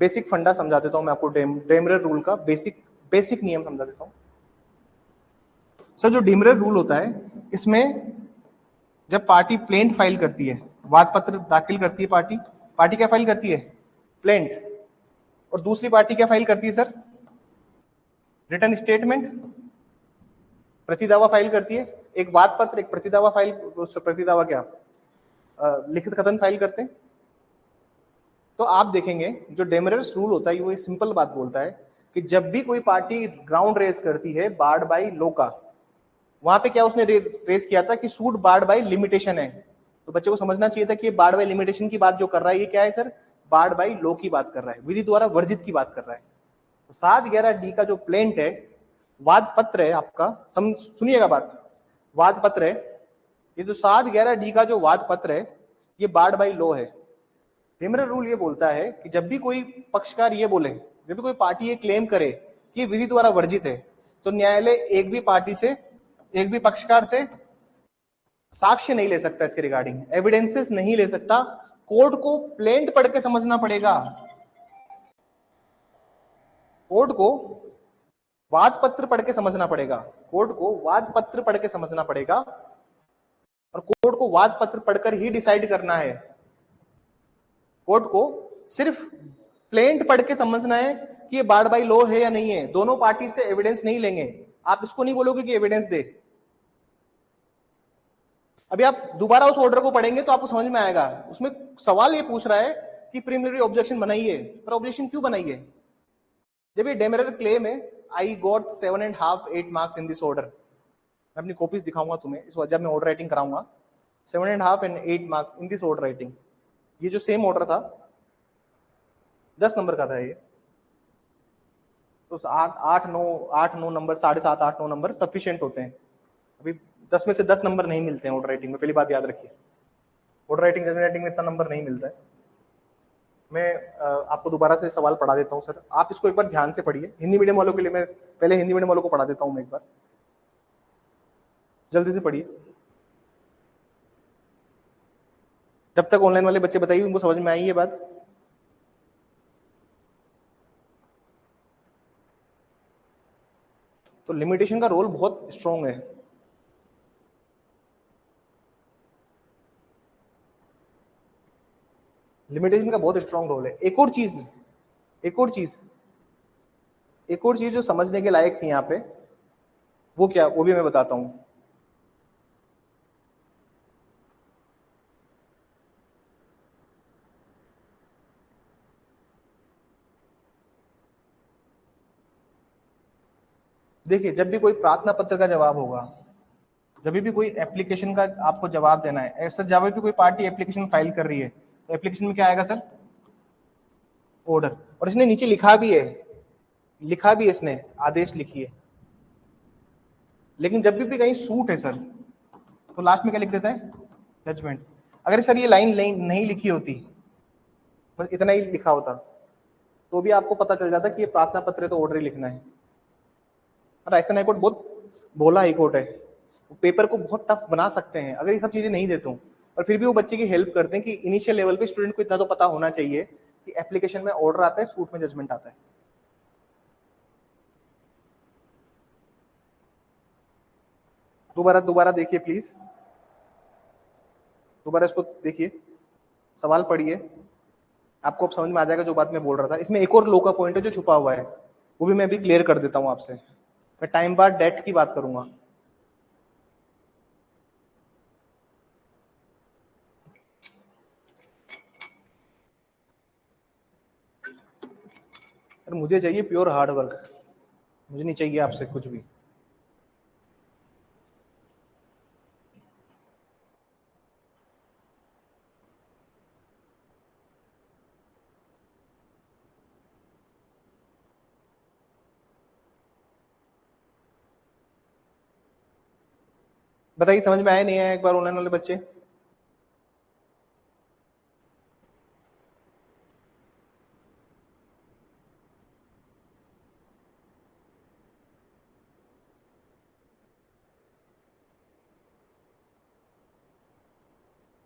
बेसिक फंडा समझा देता हूं मैं आपको, डेमरर रूल का बेसिक नियम समझा देता हूं सर। जो डेमरर रूल होता है, इसमें जब पार्टी प्लेंट फाइल करती है, वाद पत्र दाखिल करती है पार्टी, पार्टी क्या फाइल करती है? प्लेंट। और दूसरी पार्टी क्या फाइल करती है सर? रिटर्न स्टेटमेंट, प्रतिदावा फाइल करती है। एक वाद पत्र, एक प्रतिदावा फाइल, प्रतिदावा क्या, लिखित कथन फाइल करते हैं। तो आप देखेंगे जो डेमरर्स रूल होता है वो एक सिंपल बात बोलता है कि जब भी कोई पार्टी ग्राउंड रेस करती है बार्ड बाई लो का, वहां पे क्या उसने रेस किया था कि सूट बार्ड बाई लिमिटेशन है। तो बच्चे को समझना चाहिए था कि बार्ड बाई लिमिटेशन की बात जो कर रहा है ये क्या है सर? बार्ड बाई लो की बात कर रहा है, विधि द्वारा वर्जित की बात कर रहा है। तो 7-11D का जो प्लेंट है, वाद पत्र है आपका, सुनिएगा बात, वाद पत्र है। ये जो 7-11D का जो वाद पत्र है ये बार्ड बाई लो है। डेमरर रूल ये बोलता है कि जब भी कोई पक्षकार ये बोले, जब भी कोई पार्टी ये क्लेम करे कि ये विधि द्वारा वर्जित है, तो न्यायालय एक भी पार्टी से, एक भी पक्षकार से साक्ष्य नहीं ले सकता, इसके रिगार्डिंग एविडेंसेस नहीं ले सकता। कोर्ट को प्लेंट पढ़ के समझना पड़ेगा, कोर्ट को वाद पत्र पढ़ के समझना पड़ेगा, कोर्ट को वाद पत्र पढ़ के समझना पड़ेगा, और कोर्ट को वाद पत्र पढ़कर ही डिसाइड करना है। कोर्ट को सिर्फ प्लेंट पढ़ के समझना है कि ये बार्ड बाई लॉ है या नहीं है, दोनों पार्टी से एविडेंस नहीं लेंगे। आप इसको नहीं बोलोगे कि एविडेंस दे। अभी आप दोबारा उस ऑर्डर को पढ़ेंगे तो आपको समझ में आएगा, उसमें सवाल ये पूछ रहा है कि प्रीलिमिनरी ऑब्जेक्शन बनाइए, पर ऑब्जेक्शन क्यों बनाइए? जब ये डेमरर क्लेम है, I got 7.5 8 marks in this order, मैं अपनी कॉपीज दिखाऊंगा तुम्हें इस वजह, मैं ऑर्डर राइटिंग कराऊंगा, 7.5 and 8 marks in this order writing. ये जो सेम ऑर्डर था 10 नंबर का था ये, तो 8 9 नंबर, 7.5 8 9 नंबर सफिशिएंट होते हैं। अभी 10 में से 10 नंबर नहीं मिलते हैं ऑर्डर राइटिंग में, पहली बात याद रखिए, ऑर्डर राइटिंग जनरल राइटिंग में इतना नंबर नहीं मिलता है। मैं आपको दोबारा से सवाल पढ़ा देता हूँ सर, आप इसको एक बार ध्यान से पढ़िए। हिंदी मीडियम वालों के लिए मैं पहले हिंदी मीडियम वालों को पढ़ा देता हूँ मैं एक बार, जल्दी से पढ़िए। जब तक ऑनलाइन वाले बच्चे बताइए उनको समझ में आई ये बात। तो लिमिटेशन का रोल बहुत स्ट्रॉन्ग है। लिमिटेशन का बहुत स्ट्रॉन्ग रोल है। एक और चीज जो समझने के लायक थी यहाँ पे, वो क्या, वो भी मैं बताता हूं। देखिए, जब भी कोई प्रार्थना पत्र का जवाब होगा, जब भी कोई एप्लीकेशन का आपको जवाब देना है, ऐसा जब भी कोई पार्टी एप्लीकेशन फाइल कर रही है तो एप्लीकेशन में क्या आएगा सर? ऑर्डर। और इसने नीचे लिखा भी है इसने, आदेश लिखी है। लेकिन जब भी कहीं सूट है सर, तो लास्ट में क्या लिख देता है? जजमेंट। अगर सर ये लाइन नहीं लिखी होती, बस इतना ही लिखा होता, तो भी आपको पता चल जाता कि ये प्रार्थना पत्र है तो ऑर्डर ही लिखना है। राजस्थान हाईकोर्ट बहुत भोला हाईकोर्ट है, पेपर को बहुत टफ बना सकते हैं अगर ये सब चीजें नहीं देता हूं, और फिर भी वो बच्चे की हेल्प करते हैं कि इनिशियल लेवल पे स्टूडेंट को इतना तो पता होना चाहिए कि एप्लीकेशन में ऑर्डर आता है, सूट में जजमेंट आता है। दोबारा देखिए प्लीज, दोबारा इसको देखिए, सवाल पढ़िए, आपको अब समझ में आ जाएगा जो बात मैं बोल रहा था। इसमें एक और लो का पॉइंट है जो छुपा हुआ है, वो भी मैं भी क्लियर कर देता हूं आपसे। मैं टाइम बार डेट की बात करूंगा। मुझे चाहिए प्योर हार्ड वर्क, मुझे नहीं चाहिए आपसे कुछ भी। बताइए समझ में आया नहीं आया एक बार ऑनलाइन वाले बच्चे?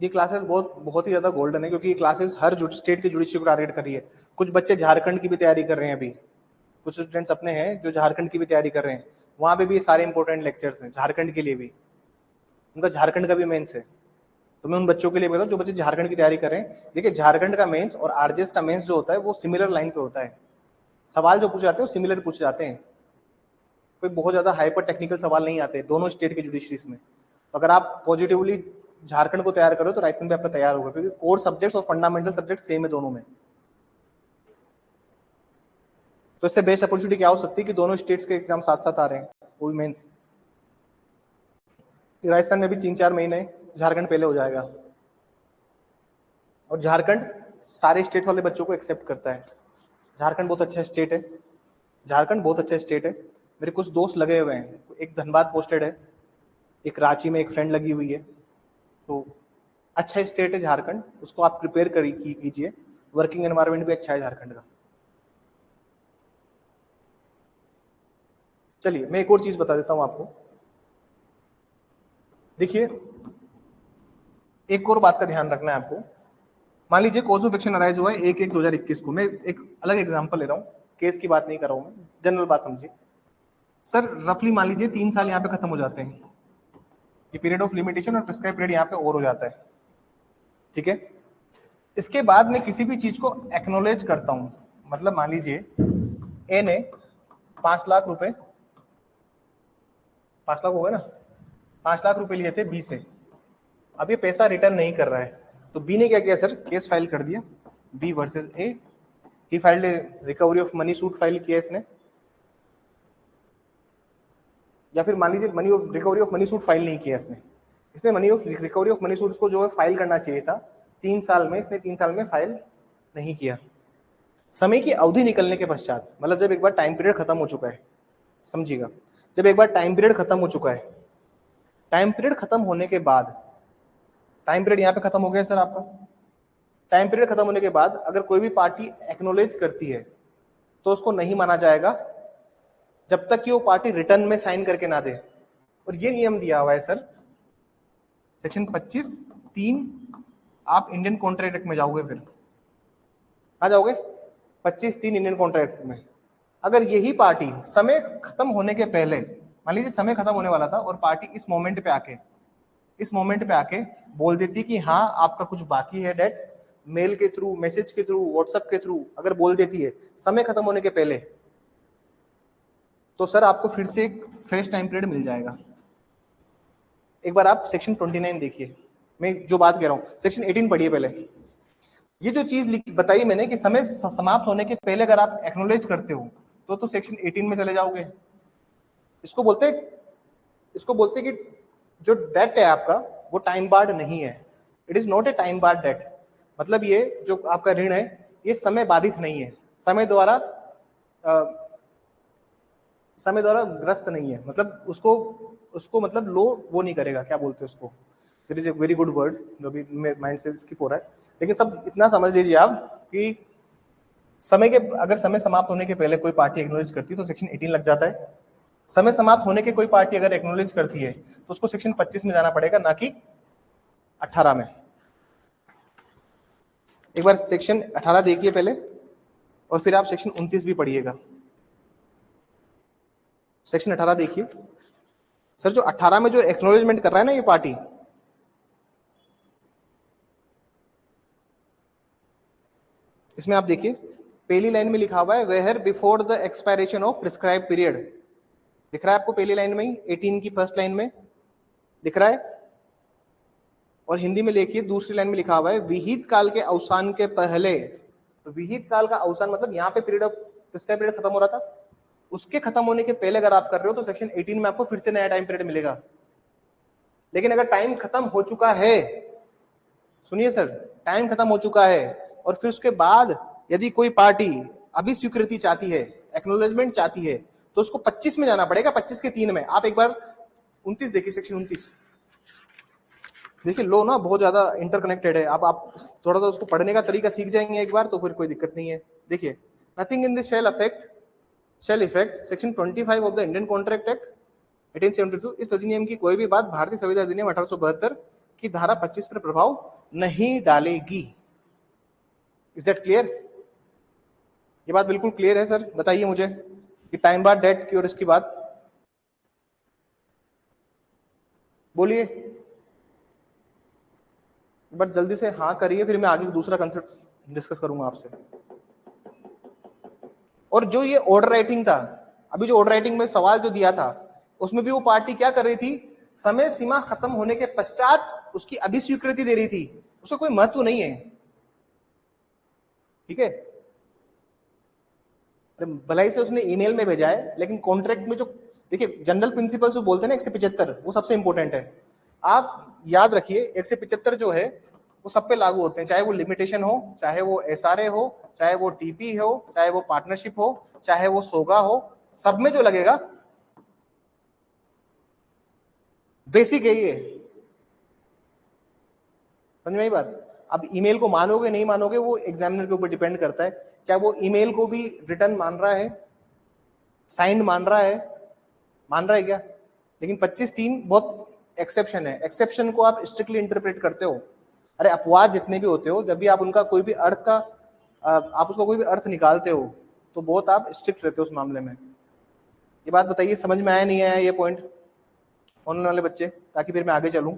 ये क्लासेस बहुत ही ज्यादा गोल्डन है, क्योंकि ये क्लासेस हर स्टेट के जुडिशरी को टारगेट कर रही है। कुछ बच्चे झारखंड की भी तैयारी कर रहे हैं, अभी कुछ स्टूडेंट्स अपने हैं जो झारखंड की भी तैयारी कर रहे हैं, वहां पे भी सारे इंपॉर्टेंट लेक्चर्स हैं झारखंड के लिए भी, उनका झारखंड का भी मेंस है। तो मैं उन बच्चों के लिए बताऊं जो बच्चे झारखंड की तैयारी कर रहे हैं, देखिए झारखंड का मेंस और आरजेएस का मेंस जो होता है वो सिमिलर लाइन पे होता है, सवाल जो पूछे जाते हैं वो सिमिलर पूछे जाते हैं, कोई बहुत ज्यादा हाइपर टेक्निकल सवाल नहीं आते दोनों स्टेट के जुडिशरीज में। तो अगर आप पॉजिटिवली झारखंड को तैयार करो तो राजस्थान भी आपका तैयार होगा, क्योंकि कोर सब्जेक्ट्स और फंडामेंटल सब्जेक्ट सेम है दोनों में। तो इससे बेस्ट अपॉर्चुनिटी क्या हो सकती है कि दोनों स्टेट्स के एग्जाम साथ साथ आ रहे हैं, वो भी मेंस। राजस्थान में भी 3-4 महीने, झारखंड पहले हो जाएगा। और झारखंड सारे स्टेट वाले बच्चों को एक्सेप्ट करता है। झारखंड बहुत अच्छा स्टेट है, झारखंड बहुत अच्छा स्टेट है। मेरे कुछ दोस्त लगे हुए हैं, एक धनबाद पोस्टेड है, एक रांची में एक फ्रेंड लगी हुई है। तो अच्छा स्टेट है झारखंड, उसको आप प्रिपेयर कीजिए। वर्किंग एनवायरनमेंट भी अच्छा है झारखंड का। चलिए मैं एक और चीज बता देता हूं आपको। देखिए एक और बात का ध्यान रखना है आपको। मान लीजिए कॉज ऑफ एक्शन अराइज हुआ है 1/1/2021 को, मैं एक अलग एग्जांपल ले रहा हूं, केस की बात नहीं कर रहा हूं मैं, जनरल बात समझिए। सर रफली मान लीजिए 3 साल यहाँ पे खत्म हो जाते हैं, ये पीरियड ऑफ लिमिटेशन और प्रिस्क्राइब पीरियड यहाँ पे और हो जाता है, ठीक है। इसके बाद मैं किसी भी चीज को एक्नोलेज करता हूं, मतलब मान लीजिए ए ने 5 लाख रुपए, 5 लाख हो गए ना, 5 लाख रुपए लिए थे बी से, अब ये पैसा रिटर्न नहीं कर रहा है, तो बी ने क्या किया सर, केस फाइल कर दिया B versus A, he filed recovery of money suit file किया इसने, या फिर मान लीजिए money of recovery of money suit file नहीं किया इसने, इसने money of recovery of money suit को जो है फाइल करना चाहिए था 3 साल में, इसने 3 साल में फाइल नहीं किया। समय की अवधि निकलने के पश्चात, मतलब जब एक बार टाइम पीरियड खत्म हो चुका है, समझिएगा, जब एक बार टाइम पीरियड खत्म हो चुका है, टाइम पीरियड खत्म होने के बाद, टाइम पीरियड यहाँ पे खत्म हो गया सर आपका, टाइम पीरियड खत्म होने के बाद अगर कोई भी पार्टी एक्नोलेज करती है तो उसको नहीं माना जाएगा जब तक कि वो पार्टी रिटर्न में साइन करके ना दे। और ये नियम दिया हुआ है सर सेक्शन 25(3), आप इंडियन कॉन्ट्रैक्ट एक्ट में जाओगे, फिर आ जाओगे 25(3) इंडियन कॉन्ट्रैक्ट में। अगर यही पार्टी समय खत्म होने के पहले, मान लीजिए समय खत्म होने वाला था और पार्टी इस मोमेंट पे आके बोल देती कि हाँ आपका कुछ बाकी है डेट, मेल के थ्रू, मैसेज के थ्रू, व्हाट्सएप के थ्रू अगर बोल देती है समय खत्म होने के पहले, तो सर आपको फिर से एक फ्रेश टाइम पीरियड मिल जाएगा। एक बार आप सेक्शन 29 देखिए, मैं जो बात कह रहा हूं सेक्शन 18 पढ़िए पहले। ये जो चीज बताई मैंने कि समय समाप्त होने के पहले अगर आप एक्नोलेज करते हो तो सेक्शन 18 में चले जाओगे। इसको बोलते कि जो डेट है आपका वो टाइम बार्ड नहीं है, it is not a time barred date, मतलब ये जो आपका ऋण है ये समय बाधित नहीं है, समय द्वारा ग्रस्त नहीं है, मतलब उसको मतलब लो वो नहीं करेगा, क्या बोलते हैं उसको, it is a very good word जो भी माइंड से स्किप हो रहा है, लेकिन सब इतना समझ लीजिए आप कि अगर समय समाप्त होने के पहले कोई पार्टी एक्नोलेज करती है तो सेक्शन 18 लग जाता है, समय समाप्त होने के कोई पार्टी अगर एक्नोलेज करती है तो उसको सेक्शन 25 में जाना पड़ेगा, ना कि 18 में। एक बार सेक्शन 18 देखिए पहले और फिर आप सेक्शन 29 भी पढ़िएगा। सेक्शन 18 देखिए सर, जो 18 में जो एक्नोलेजमेंट कर रहा है ना ये पार्टी, इसमें आप देखिए पहली लाइन में लिखा हुआ है where before the expiration of prescribe period, दिख रहा है आपको पहली लाइन में ही, 18 की फर्स्ट लाइन में दिख रहा है, और हिंदी में लिखिए दूसरी लाइन में लिखा हुआ है विहित काल के अवसान के पहले। तो विहित काल का अवसान मतलब यहाँ पे पीरियड ऑफ प्रिस्क्राइब पीरियड खत्म हो रहा था, उसके खत्म होने के पहले अगर आप कर रहे हो तो सेक्शन 18 में आपको फिर से नया टाइम पीरियड मिलेगा। लेकिन अगर टाइम खत्म हो चुका है, सुनिए सर, टाइम खत्म हो चुका है और फिर उसके बाद यदि कोई पार्टी अभी स्वीकृति चाहती है, एक्नोलेजमेंट चाहती है, तो उसको 25 में जाना पड़ेगा, 25 के 3 में। आप एक बार 29 देखिए, सेक्शन 29 देखिए, लो ना बहुत ज्यादा इंटरकनेक्टेड है, अब आप थोड़ा सा उसको पढ़ने का तरीका सीख जाएंगे एक बार तो फिर कोई दिक्कत नहीं है। देखिए nothing in this shall effect section 25 of the Indian contract act 1872, इस अधिनियम की कोई भी बात भारतीय संविधान अधिनियम 1872 कि धारा 25 पर प्रभाव नहीं डालेगी। Is that clear? ये बात बिल्कुल क्लियर है सर? बताइए मुझे कि टाइम बार डेट की और इसकी बात बोलिए, बट जल्दी से हाँ करिए, फिर मैं आगे दूसरा कंसेप्ट डिस्कस करूंगा आपसे। और जो ये ऑर्डर राइटिंग था, अभी जो ऑर्डर राइटिंग में सवाल जो दिया था, उसमें भी वो पार्टी क्या कर रही थी, समय सीमा खत्म होने के पश्चात उसकी अभिस्वीकृति दे रही थी, उसका कोई महत्व नहीं है। ठीक है, भलाई से उसने ईमेल में भेजा है, लेकिन कॉन्ट्रैक्ट में जो देखिए जनरल प्रिंसिपल जो बोलते हैं ना 175, वो सबसे इंपॉर्टेंट है। आप याद रखिए 175 जो है वो सब पे लागू होते हैं, चाहे वो लिमिटेशन हो, चाहे वो एसआरए हो, चाहे वो टीपी हो, चाहे वो पार्टनरशिप हो, चाहे वो सोगा हो, सब में जो लगेगा बेसिक है ये। समझ में आई बात? अब ईमेल को मानोगे नहीं मानोगे वो एग्जामिनर के ऊपर डिपेंड करता है, क्या वो ईमेल को भी रिटर्न मान रहा है, साइंड मान रहा है, मान रहा है क्या? लेकिन 25(3) बहुत एक्सेप्शन है, एक्सेप्शन को आप स्ट्रिक्टली इंटरप्रेट करते हो। अरे अपवाद जितने भी होते हो, जब भी आप उनका कोई भी अर्थ का आप उसका कोई भी अर्थ निकालते हो तो बहुत आप स्ट्रिक्ट रहते हो उस मामले में। ये बात बताइए समझ में आया नहीं आया ये पॉइंट ऑनलाइन वाले बच्चे, ताकि फिर मैं आगे चलूं।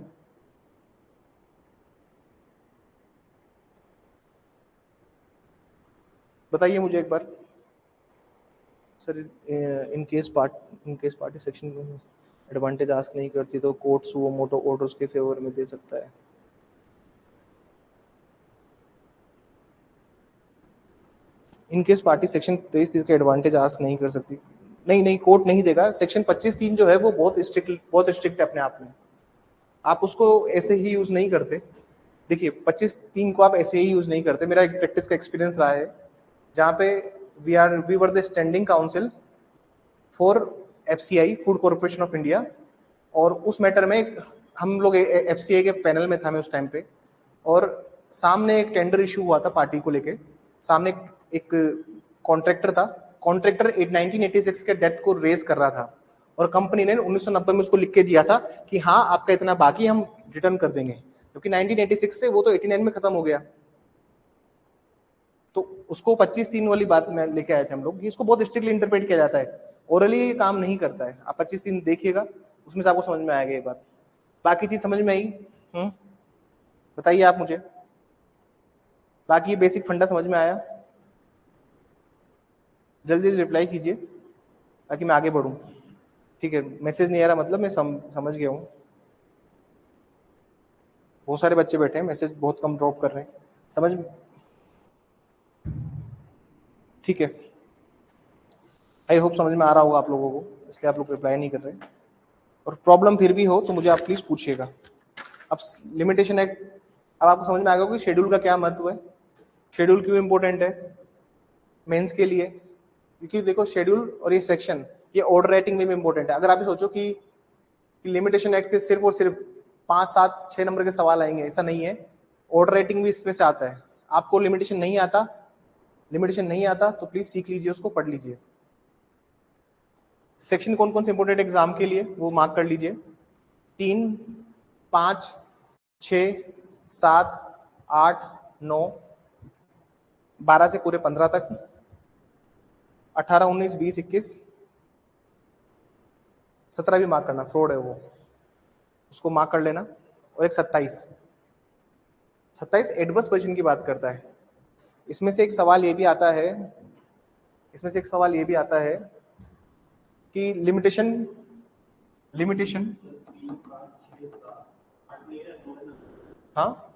बताइए मुझे एक बार sir, in case party section advantage ask नहीं करती तो कोर्ट सुओ मोटो ऑर्डर्स के फेवर में दे सकता है। इन केस पार्टी सेक्शन 23(3) का एडवांटेज आस्क नहीं कर सकती, नहीं कोर्ट नहीं देगा। सेक्शन 25(3) जो है वो बहुत स्ट्रिक्ट है अपने आप में, आप उसको ऐसे ही यूज नहीं करते। देखिए 25(3) को आप ऐसे ही यूज नहीं करते। मेरा एक प्रैक्टिस का एक्सपीरियंस रहा है, जहाँ पे we were the standing council for FCI, food corporation of India, और उस मैटर में हम लोग एफसीआई के पैनल में था मैं उस टाइम पे, और सामने एक टेंडर इशू हुआ था पार्टी को लेके। सामने एक कॉन्ट्रैक्टर था, कॉन्ट्रैक्टर 1986 के डेट को रेज कर रहा था, और कंपनी ने 1990 में उसको लिख के दिया था कि हाँ आपका इतना बाकी हम रिटर्न कर देंगे, क्योंकि 1986 से वो तो 89 में खत्म हो गया। तो उसको 25(3) वाली बात में लेके आए थे हम लोग, इसको बहुत स्ट्रिक्टली इंटरप्रेट किया जाता है, ओरली काम नहीं करता है। आप 25(3) देखिएगा, उसमें से आपको समझ में आएगा ये बात। बाकी चीज समझ में आई? बताइए आप मुझे, बाकी बेसिक फंडा समझ में आया? जल्दी रिप्लाई कीजिए ताकि मैं आगे बढ़ूं। ठीक है, मैसेज नहीं आ रहा मतलब मैं समझ गया हूँ। बहुत सारे बच्चे बैठे हैं, मैसेज बहुत कम ड्रॉप कर रहे हैं, समझ में? ठीक है, आई होप समझ में आ रहा होगा आप लोगों को, इसलिए आप लोग रिप्लाई नहीं कर रहे। और प्रॉब्लम फिर भी हो तो मुझे आप प्लीज पूछिएगा। अब लिमिटेशन एक्ट, अब आपको समझ में आ गया कि शेड्यूल का क्या महत्व है, शेड्यूल क्यों इंपॉर्टेंट है मेंस के लिए। क्योंकि देखो शेड्यूल और ये सेक्शन ये ऑर्डर राइटिंग में भी इंपॉर्टेंट है। अगर आप ये सोचो कि लिमिटेशन एक्ट के सिर्फ और सिर्फ 5, 7, 6 नंबर के सवाल आएंगे, ऐसा नहीं है, ऑर्डर राइटिंग भी इसमें से आता है। आपको लिमिटेशन नहीं आता तो प्लीज सीख लीजिए, उसको पढ़ लीजिए। सेक्शन कौन कौन से इंपॉर्टेंट एग्जाम के लिए वो मार्क कर लीजिए, 3, 5, 6, 7, 8, 9, 12 से पूरे 15 तक, 18, 19, 20, 21, 17 भी मार्क करना, फ्रॉड है वो, उसको मार्क कर लेना। और एक 27 एडवर्स पोजीशन की बात करता है। इसमें से एक सवाल ये भी आता है कि लिमिटेशन हाँ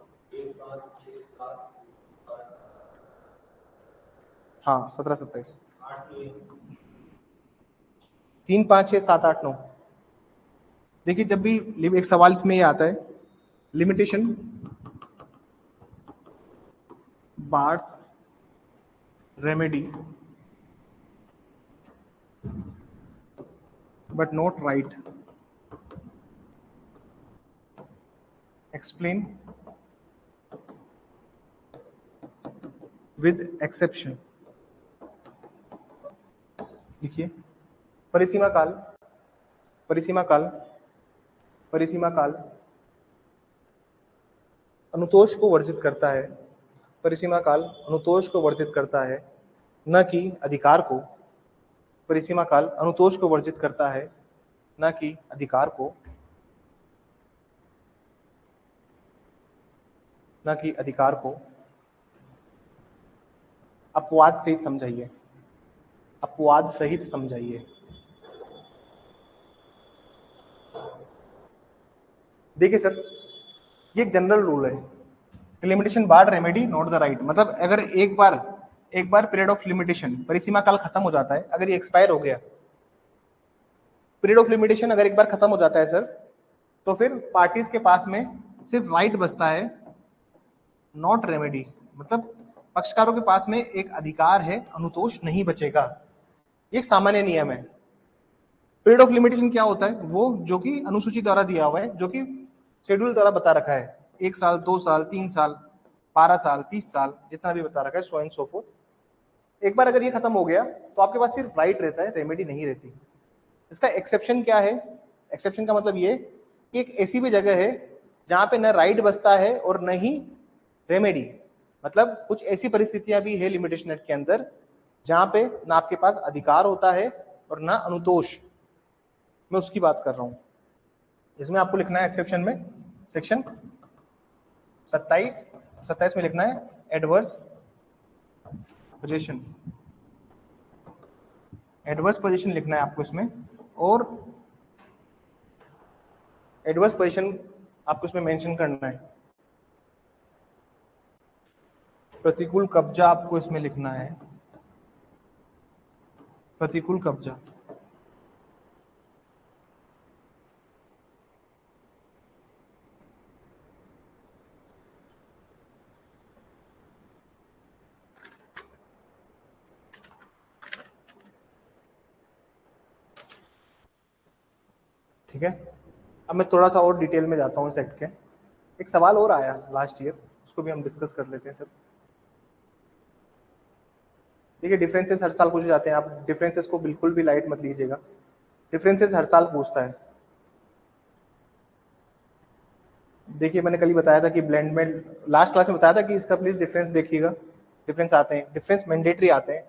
17, 27, 3, 5, 6, 7, 8, 9। देखिए जब भी एक सवाल इसमें ये आता है, limitation bars remedy but not right, explain with exception। लिखिए परिसीमा काल अनुतोष को वर्जित करता है, परिसीमा काल अनुतोष को वर्जित करता है, न कि अधिकार को। परिसीमा काल अनुतोष को वर्जित करता है, न कि अधिकार को, न कि अधिकार को। अपवाद सहित समझाइए, अपवाद सहित समझाइए। देखिए सर, ये एक जनरल रूल है, limitation bar remedy not the right. मतलब अगर एक बार पीरियड ऑफ लिमिटेशन, परिसीमा काल खत्म हो जाता है, अगर ये एक्सपायर हो गया, पीरियड ऑफ लिमिटेशन अगर एक बार खत्म हो जाता है सर, तो फिर पार्टीज के पास में सिर्फ राइट बचता है, नॉट रेमेडी। मतलब पक्षकारों के पास में एक अधिकार है, अनुतोष नहीं बचेगा। ये एक सामान्य नियम है। पीरियड ऑफ लिमिटेशन क्या होता है? वो जो कि अनुसूची द्वारा दिया हुआ है, जो कि शेड्यूल द्वारा बता रखा है, 1 साल, 2 साल, 3 साल, 12 साल, 30 साल, जितना भी बता रखा है, सो एंड सो फोर्थ। एक बार अगर ये खत्म हो गया तो आपके पास सिर्फ राइट रहता है, रेमेडी नहीं रहती। इसका एक्सेप्शन क्या है? एक्सेप्शन का मतलब ये कि एक ऐसी भी जगह है जहां पे न राइट बचता है और न ही रेमेडी। मतलब कुछ ऐसी परिस्थितियां भी है लिमिटेशन एक्ट के अंदर जहां पे ना आपके पास अधिकार होता है और ना अनुतोष। मैं उसकी बात कर रहा हूं। इसमें आपको लिखना है एक्सेप्शन में सेक्शन 27 में लिखना है एडवर्स पोजीशन। एडवर्स पोजीशन लिखना है आपको इसमें, और एडवर्स पोजीशन आपको इसमें मेंशन करना है। प्रतिकूल कब्जा आपको इसमें लिखना है, प्रतिकूल कब्जा। ठीक है, अब मैं थोड़ा सा और डिटेल में जाता हूँ इस एक्ट के। एक सवाल और आया लास्ट ईयर, उसको भी हम डिस्कस कर लेते हैं सर। देखिए, डिफरेंसेस हर साल पूछे जाते हैं, आप डिफरेंसेस को बिल्कुल भी लाइट मत लीजिएगा। डिफरेंसेस हर साल पूछता है। देखिए, मैंने कल ही बताया था कि ब्लेंड में, लास्ट क्लास में बताया था कि इसका प्लीज डिफरेंस देखिएगा। डिफरेंस आते हैं, डिफरेंस मैंडेटरी आते हैं।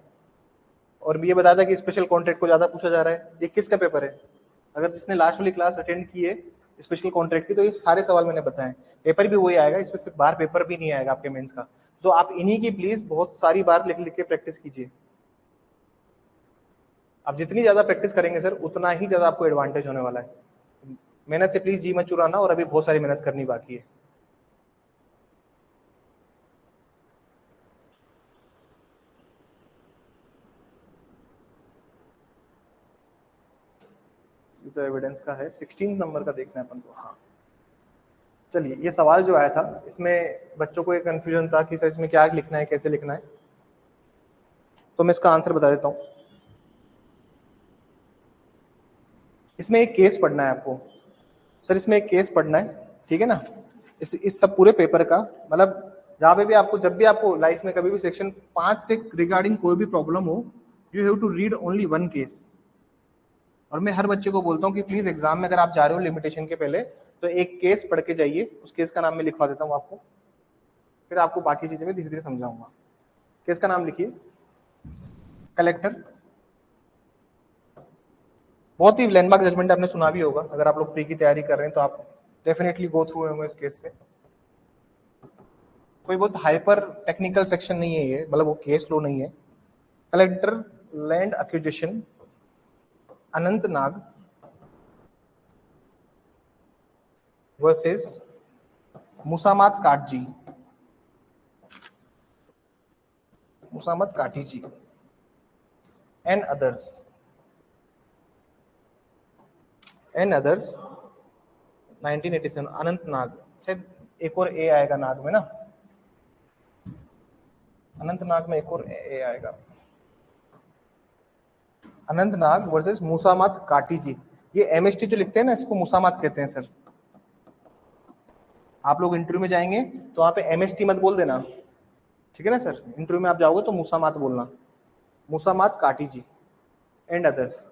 और ये बताया था कि स्पेशल कॉन्ट्रैक्ट को ज्यादा पूछा जा रहा है। ये किसका पेपर है? अगर जिसने लास्ट वाली क्लास अटेंड की है स्पेशल कॉन्ट्रैक्ट की, तो ये सारे सवाल मैंने बताए। पेपर भी वही आएगा, इसमें सिर्फ बाहर पेपर भी नहीं आएगा आपके मेंस का। तो आप इन्हीं की प्लीज बहुत सारी बार लिख लिख के प्रैक्टिस कीजिए। आप जितनी ज्यादा प्रैक्टिस करेंगे सर, उतना ही ज्यादा आपको एडवांटेज होने वाला है। मेहनत से प्लीज जी मत चुराना, और अभी बहुत सारी मेहनत करनी बाकी है। तो एविडेंस का है 16 नंबर का देखना है अपन को। हाँ, चलिए, ये सवाल जो आया था, इसमें बच्चों को एक कंफ्यूजन था कि सर इसमें क्या लिखना है, कैसे लिखना है। तो मैं इसका आंसर बता देता हूं। इसमें एक केस पढ़ना है आपको सर, इसमें एक केस पढ़ना है, ठीक है ना। इस सब पूरे पेपर का मतलब, जहां पे भी आपको, जब भी आपको लाइफ में कभी भी सेक्शन 5 से रिगार्डिंग कोई भी प्रॉब्लम हो, you have to read only one case. और मैं हर बच्चे को बोलता हूँ कि प्लीज एग्जाम में अगर आप जा रहे हो लिमिटेशन के पहले, तो एक केस पढ़ के जाइए। उस केस का नाम मैं लिखवा देता हूँ आपको, फिर आपको बाकी चीजें मैं धीरे धीरे समझाऊंगा। केस का नाम लिखिए, कलेक्टर। बहुत ही लैंडमार्क जजमेंट आपने सुना भी होगा। अगर आप लोग प्री की तैयारी कर रहे हैं तो आप डेफिनेटली गो थ्रू होंगे इस केस से। कोई बहुत हाइपर टेक्निकल सेक्शन नहीं है ये, मतलब वो केस लो नहीं है। Collector land acquisition Anantnag versus Musamat Katji, Musamat Kati ji and others, and others 1987। Anantnag से एक और ए आएगा नाग में ना, अनंतनाग में एक और ए आएगा। अनंतनाग वर्सेस मुसामत काटी जी। ये एमएसटी जो लिखते हैं ना, इसको मुसामत कहते हैं सर। आप लोग इंटरव्यू में जाएंगे तो वहां पे एमएसटी मत बोल देना, ठीक है ना सर। इंटरव्यू में आप जाओगे तो मुसामत बोलना, मुसामत काटी जी एंड अदर्स।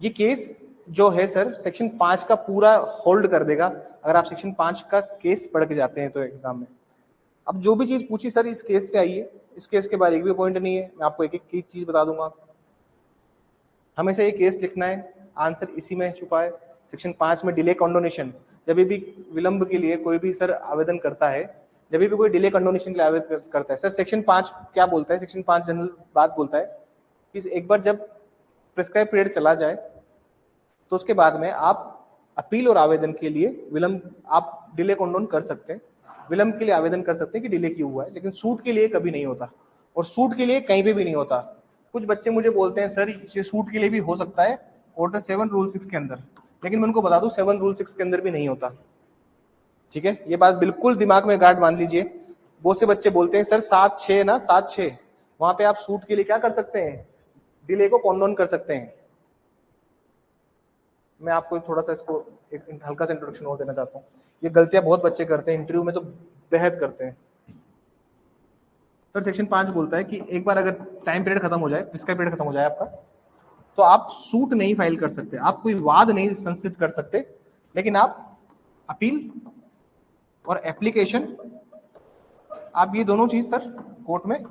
ये केस जो है सर सेक्शन 5 का पूरा होल्ड कर देगा अगर आप सेक्शन 5 का केस पढ़ के जाते हैं तो एग्जाम में। अब जो भी चीज पूछी सर इस केस से आई है, इस केस के बाद एक भी पॉइंट नहीं है, मैं आपको एक एक चीज बता दूंगा। हमेशा ये केस लिखना है, आंसर इसी में छुपा है। सेक्शन 5 में डिले कंडोनेशन, जब भी विलंब के लिए कोई भी सर आवेदन करता है, जब भी कोई डिले कंडोनेशन के लिए आवेदन करता है सर, सेक्शन 5 क्या बोलता है, सेक्शन 5 जनरल बात बोलता है कि एक बार जब प्रिस्क्राइब पीरियड चला जाए तो उसके बाद में आप अपील और आवेदन के लिए विलंब, आप डिले कंडोन कर सकते हैं, विलंब के लिए आवेदन कर सकते हैं कि डिले क्यों हुआ है, लेकिन सूट के लिए कभी नहीं होता, और सूट के लिए कहीं पे भी नहीं होता। कुछ बच्चे मुझे बोलते हैं सर ये सूट के लिए भी हो सकता है ऑर्डर 7 रूल 6 के अंदर, लेकिन मैं उनको बता दूं 7 रूल 6 के अंदर भी नहीं होता। ठीक है, ये बात बिल्कुल दिमाग में गांठ बांध लीजिए। बहुत से बच्चे बोलते हैं सर 7-6 ना 7-6, वहां पे आप सूट के लिए क्या कर सकते हैं, डिले को कॉन्डोन कर सकते हैं। मैं आपको थोड़ा सा इसको एक हल्का सा इंट्रोडक्शन और देना चाहता हूँ। ये गलतियां बहुत बच्चे करते हैं, इंटरव्यू में तो बेहद करते हैं। सर सेक्शन 5 बोलता है कि एक बार अगर टाइम पीरियड खत्म हो जाए, प्रिस्क्राइब पीरियड खत्म हो जाए आपका, तो आप सूट नहीं फाइल कर सकते, आप कोई वाद नहीं संस्थित कर सकते, लेकिन आप अपील और एप्लीकेशन, आप ये दोनों चीज सर कोर्ट में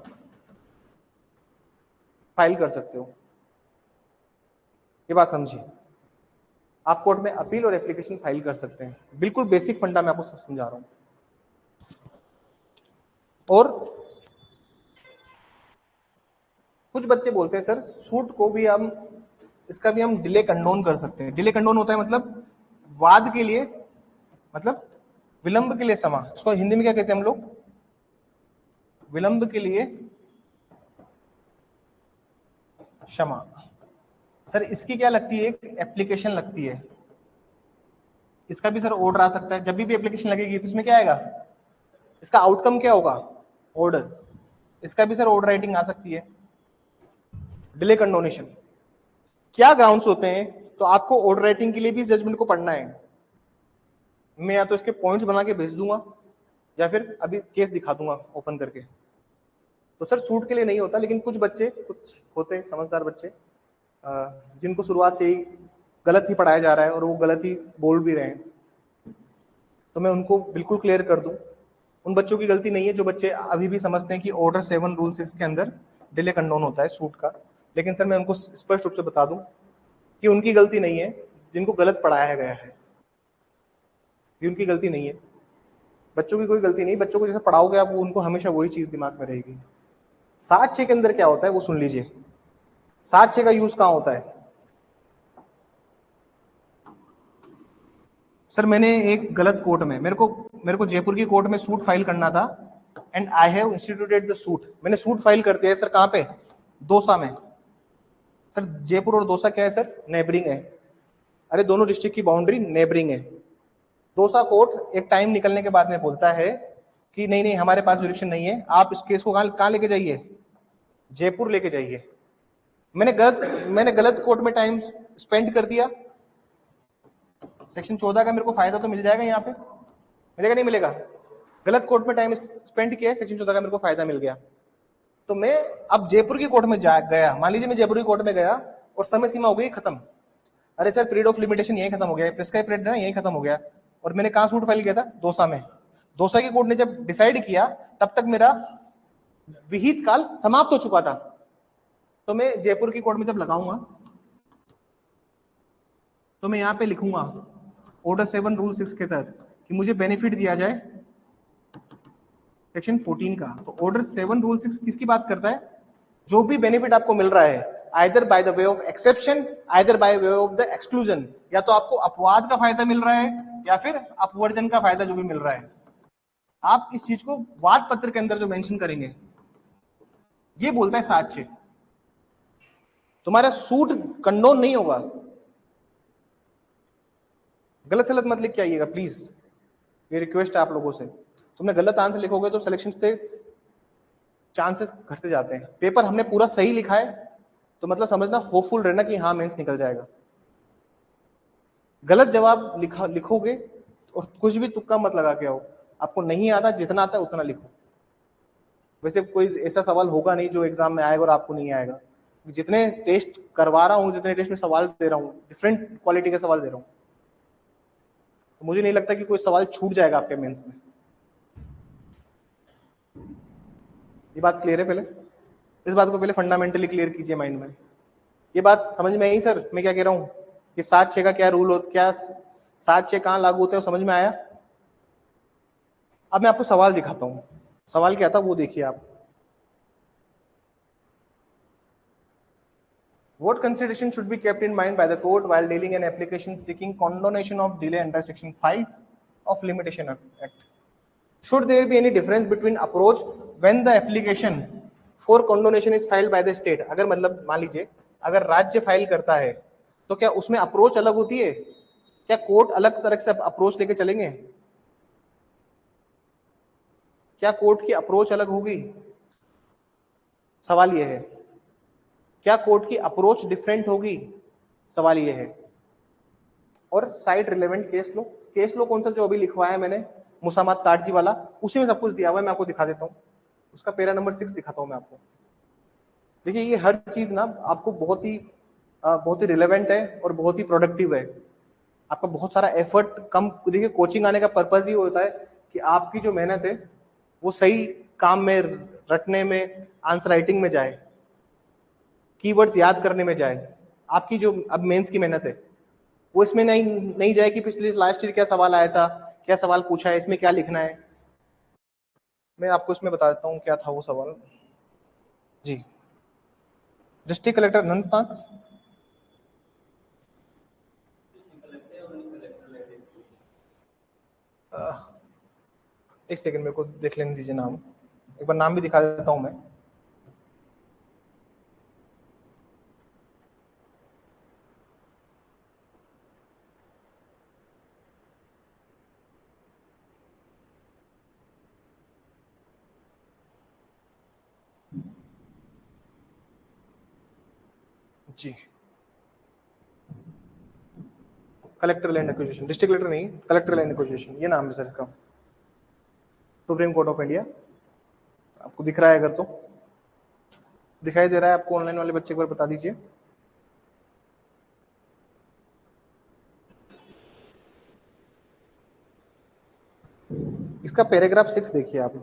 फाइल कर सकते हो। ये बात समझिए, आप कोर्ट में अपील और एप्लीकेशन फाइल कर सकते हैं। बिल्कुल बेसिक फंडा मैं आपको समझा रहा हूं। और कुछ बच्चे बोलते हैं सर सूट को भी हम, इसका भी हम डिले कंडोन कर सकते हैं। डिले कंडोन होता है मतलब वाद के लिए, मतलब विलंब के लिए समा, इसको हिंदी में क्या कहते हैं हम लोग, विलंब के लिए क्षमा। सर इसकी क्या लगती है, एक एप्लीकेशन लगती है, इसका भी सर ऑर्डर आ सकता है। जब भी एप्लीकेशन लगेगी तो इसमें क्या आएगा, इसका आउटकम क्या होगा, ऑर्डर। इसका भी सर ऑर्डर राइटिंग आ सकती है। डिले कंडोनेशन क्या ग्राउंड्स होते हैं, तो आपको ऑर्डर राइटिंग के लिए भी जजमेंट को पढ़ना है। मैं या तो इसके पॉइंट्स बना के भेज दूंगा या फिर अभी केस दिखा दूंगा ओपन करके। तो सर सूट के लिए नहीं होता, लेकिन कुछ बच्चे, कुछ होते हैं समझदार बच्चे जिनको शुरुआत से ही गलत ही पढ़ाया जा रहा है और वो गलत ही बोल भी रहे हैं, तो मैं उनको बिल्कुल क्लियर कर दूं, उन बच्चों की गलती नहीं है जो बच्चे अभी भी समझते हैं कि ऑर्डर 7 रूल 6 के अंदर डिले कंडोन होता है सूट का। लेकिन सर मैं उनको स्पष्ट रूप से बता दूं कि उनकी गलती नहीं है, जिनको गलत पढ़ाया गया है, ये उनकी गलती नहीं है। बच्चों की कोई गलती नहीं, बच्चों को जैसे पढ़ाओगे आप, वो उनको हमेशा वही चीज दिमाग में रहेगी। 7-6 के अंदर क्या होता है वो सुन लीजिए। 7-6 का यूज कहां होता है, सर मैंने एक गलत कोर्ट में, मेरे को जयपुर की कोर्ट में सूट फाइल करना था, and I have instituted the suit. मैंने सूट फाइल कर दिया है सर, कहां पे, दौसा में। सर जयपुर और दौसा क्या है सर, नेबरिंग है। अरे दोनों डिस्ट्रिक्ट की बाउंड्री नेबरिंग है। दौसा कोर्ट एक टाइम निकलने के बाद में बोलता है कि नहीं नहीं हमारे पास जुरिडिक्शन नहीं है, आप इस केस को कहां लेके जाइए, जयपुर लेके जाइए। मैंने गलत कोर्ट में टाइम स्पेंड कर दिया। सेक्शन 14 का मेरे को फायदा तो मिल जाएगा, यहाँ पे मिलेगा नहीं मिलेगा, गलत कोर्ट में टाइम स्पेंड किया, सेक्शन 14 का मेरे को फायदा मिल गया। तो मैं अब जयपुर की कोर्ट में गया, मान लीजिए मैं जयपुर की कोर्ट में गया और समय सीमा हो गई खत्म। अरे सर पीरियड ऑफ लिमिटेशन यही खत्म हो गया, प्रिस्क्राइब पीरियड ना यही खत्म हो गया, और मैंने कहा सूट फाइल किया था, दौसा में। दौसा की कोर्ट ने जब डिसाइड किया तब तक मेरा विहित काल समाप्त हो चुका था। तो मैं जयपुर की कोर्ट में जब लगाऊंगा तो मैं यहाँ पे लिखूंगा ऑर्डर 7 रूल 6 के तहत कि मुझे बेनिफिट दिया जाए सेक्शन 14 का। तो ऑर्डर 7 रूल 6 किसकी बात करता है, जो भी बेनिफिट आपको मिल रहा है either by the way of exception, either by way of the exclusion, या तो आपको अपवाद का फायदा मिल रहा है या फिर अपवर्जन का फायदा जो भी मिल रहा है, आप इस चीज को वाद पत्र के अंदर जो मेंशन करेंगे, ये बोलता है 7-6। तुम्हारा सूट कंडोन नहीं होगा। गलत सलत मत लिख के आइएगा प्लीज, ये रिक्वेस्ट है आप लोगों से। तुमने गलत आंसर लिखोगे तो सिलेक्शन से चांसेस घटते जाते हैं। पेपर हमने पूरा सही लिखा है तो मतलब समझना, होपफुल रहना कि हाँ मेंस निकल जाएगा। गलत जवाब लिखोगे और कुछ भी तुक्का मत लगा के आओ, आपको नहीं आता, जितना आता है उतना लिखो। वैसे कोई ऐसा सवाल होगा नहीं जो एग्जाम में आएगा और आपको नहीं आएगा, जितने टेस्ट करवा रहा हूँ, जितने टेस्ट में सवाल दे रहा हूँ, डिफरेंट क्वालिटी के सवाल दे रहा हूँ, तो मुझे नहीं लगता कि कोई सवाल छूट जाएगा आपके मेंस में। ये बात क्लियर है? पहले इस बात को पहले फंडामेंटली क्लियर कीजिए माइंड में। ये बात समझ में आई सर मैं क्या कह रहा हूँ? कि 7-6 का क्या रूल हो, क्या 7-6 कहाँ लागू होते हैं, समझ में आया? अब मैं आपको सवाल दिखाता हूँ। सवाल क्या था वो देखिए आप। What consideration should be kept in mind by the court while dealing an application seeking condonation of delay under Section 5 of Limitation Act? Should there be any difference between approach when the application for condonation is filed by the state? अगर मतलब मान लीजिए अगर राज्य file करता है तो क्या उसमें अप्रोच अलग होती है? क्या कोर्ट अलग तरह से अप्रोच लेके चलेंगे? क्या कोर्ट की अप्रोच अलग होगी? सवाल यह है, क्या कोर्ट की अप्रोच डिफरेंट होगी? सवाल यह है। और साइड रिलेवेंट केस लो कौन सा जो अभी लिखवाया मैंने मुसामत काटजी वाला, उसी में सब कुछ दिया हुआ है। मैं आपको दिखा देता हूँ, उसका पैरा नंबर 6 दिखाता हूँ मैं आपको। देखिए ये हर चीज ना आपको बहुत ही रिलेवेंट है और बहुत ही प्रोडक्टिव है। आपका बहुत सारा एफर्ट कम, देखिए कोचिंग आने का पर्पज ही होता है कि आपकी जो मेहनत है वो सही काम में, रटने में, आंसर राइटिंग में जाए, कीवर्ड्स याद करने में जाए। आपकी जो अब मेंस की मेहनत है वो इसमें नहीं जाए कि पिछले लास्ट ईयर क्या सवाल आया था, क्या सवाल पूछा है, इसमें क्या लिखना है। मैं आपको इसमें बता देता हूँ क्या था वो सवाल जी। डिस्ट्रिक्ट कलेक्टर अनंतनाग, एक सेकंड मेरे को देख लेने दीजिए नाम, एक बार नाम भी दिखा देता हूँ मैं। जी collector land acquisition, district collector नहीं, कलेक्टर लैंड एक्विजिशन, ये नाम है सर इसका। Supreme Court of India. आपको दिख रहा है अगर तो दिखाई दे रहा है आपको? ऑनलाइन वाले बच्चे एक बार बता दीजिए। इसका पैराग्राफ 6 देखिए आप।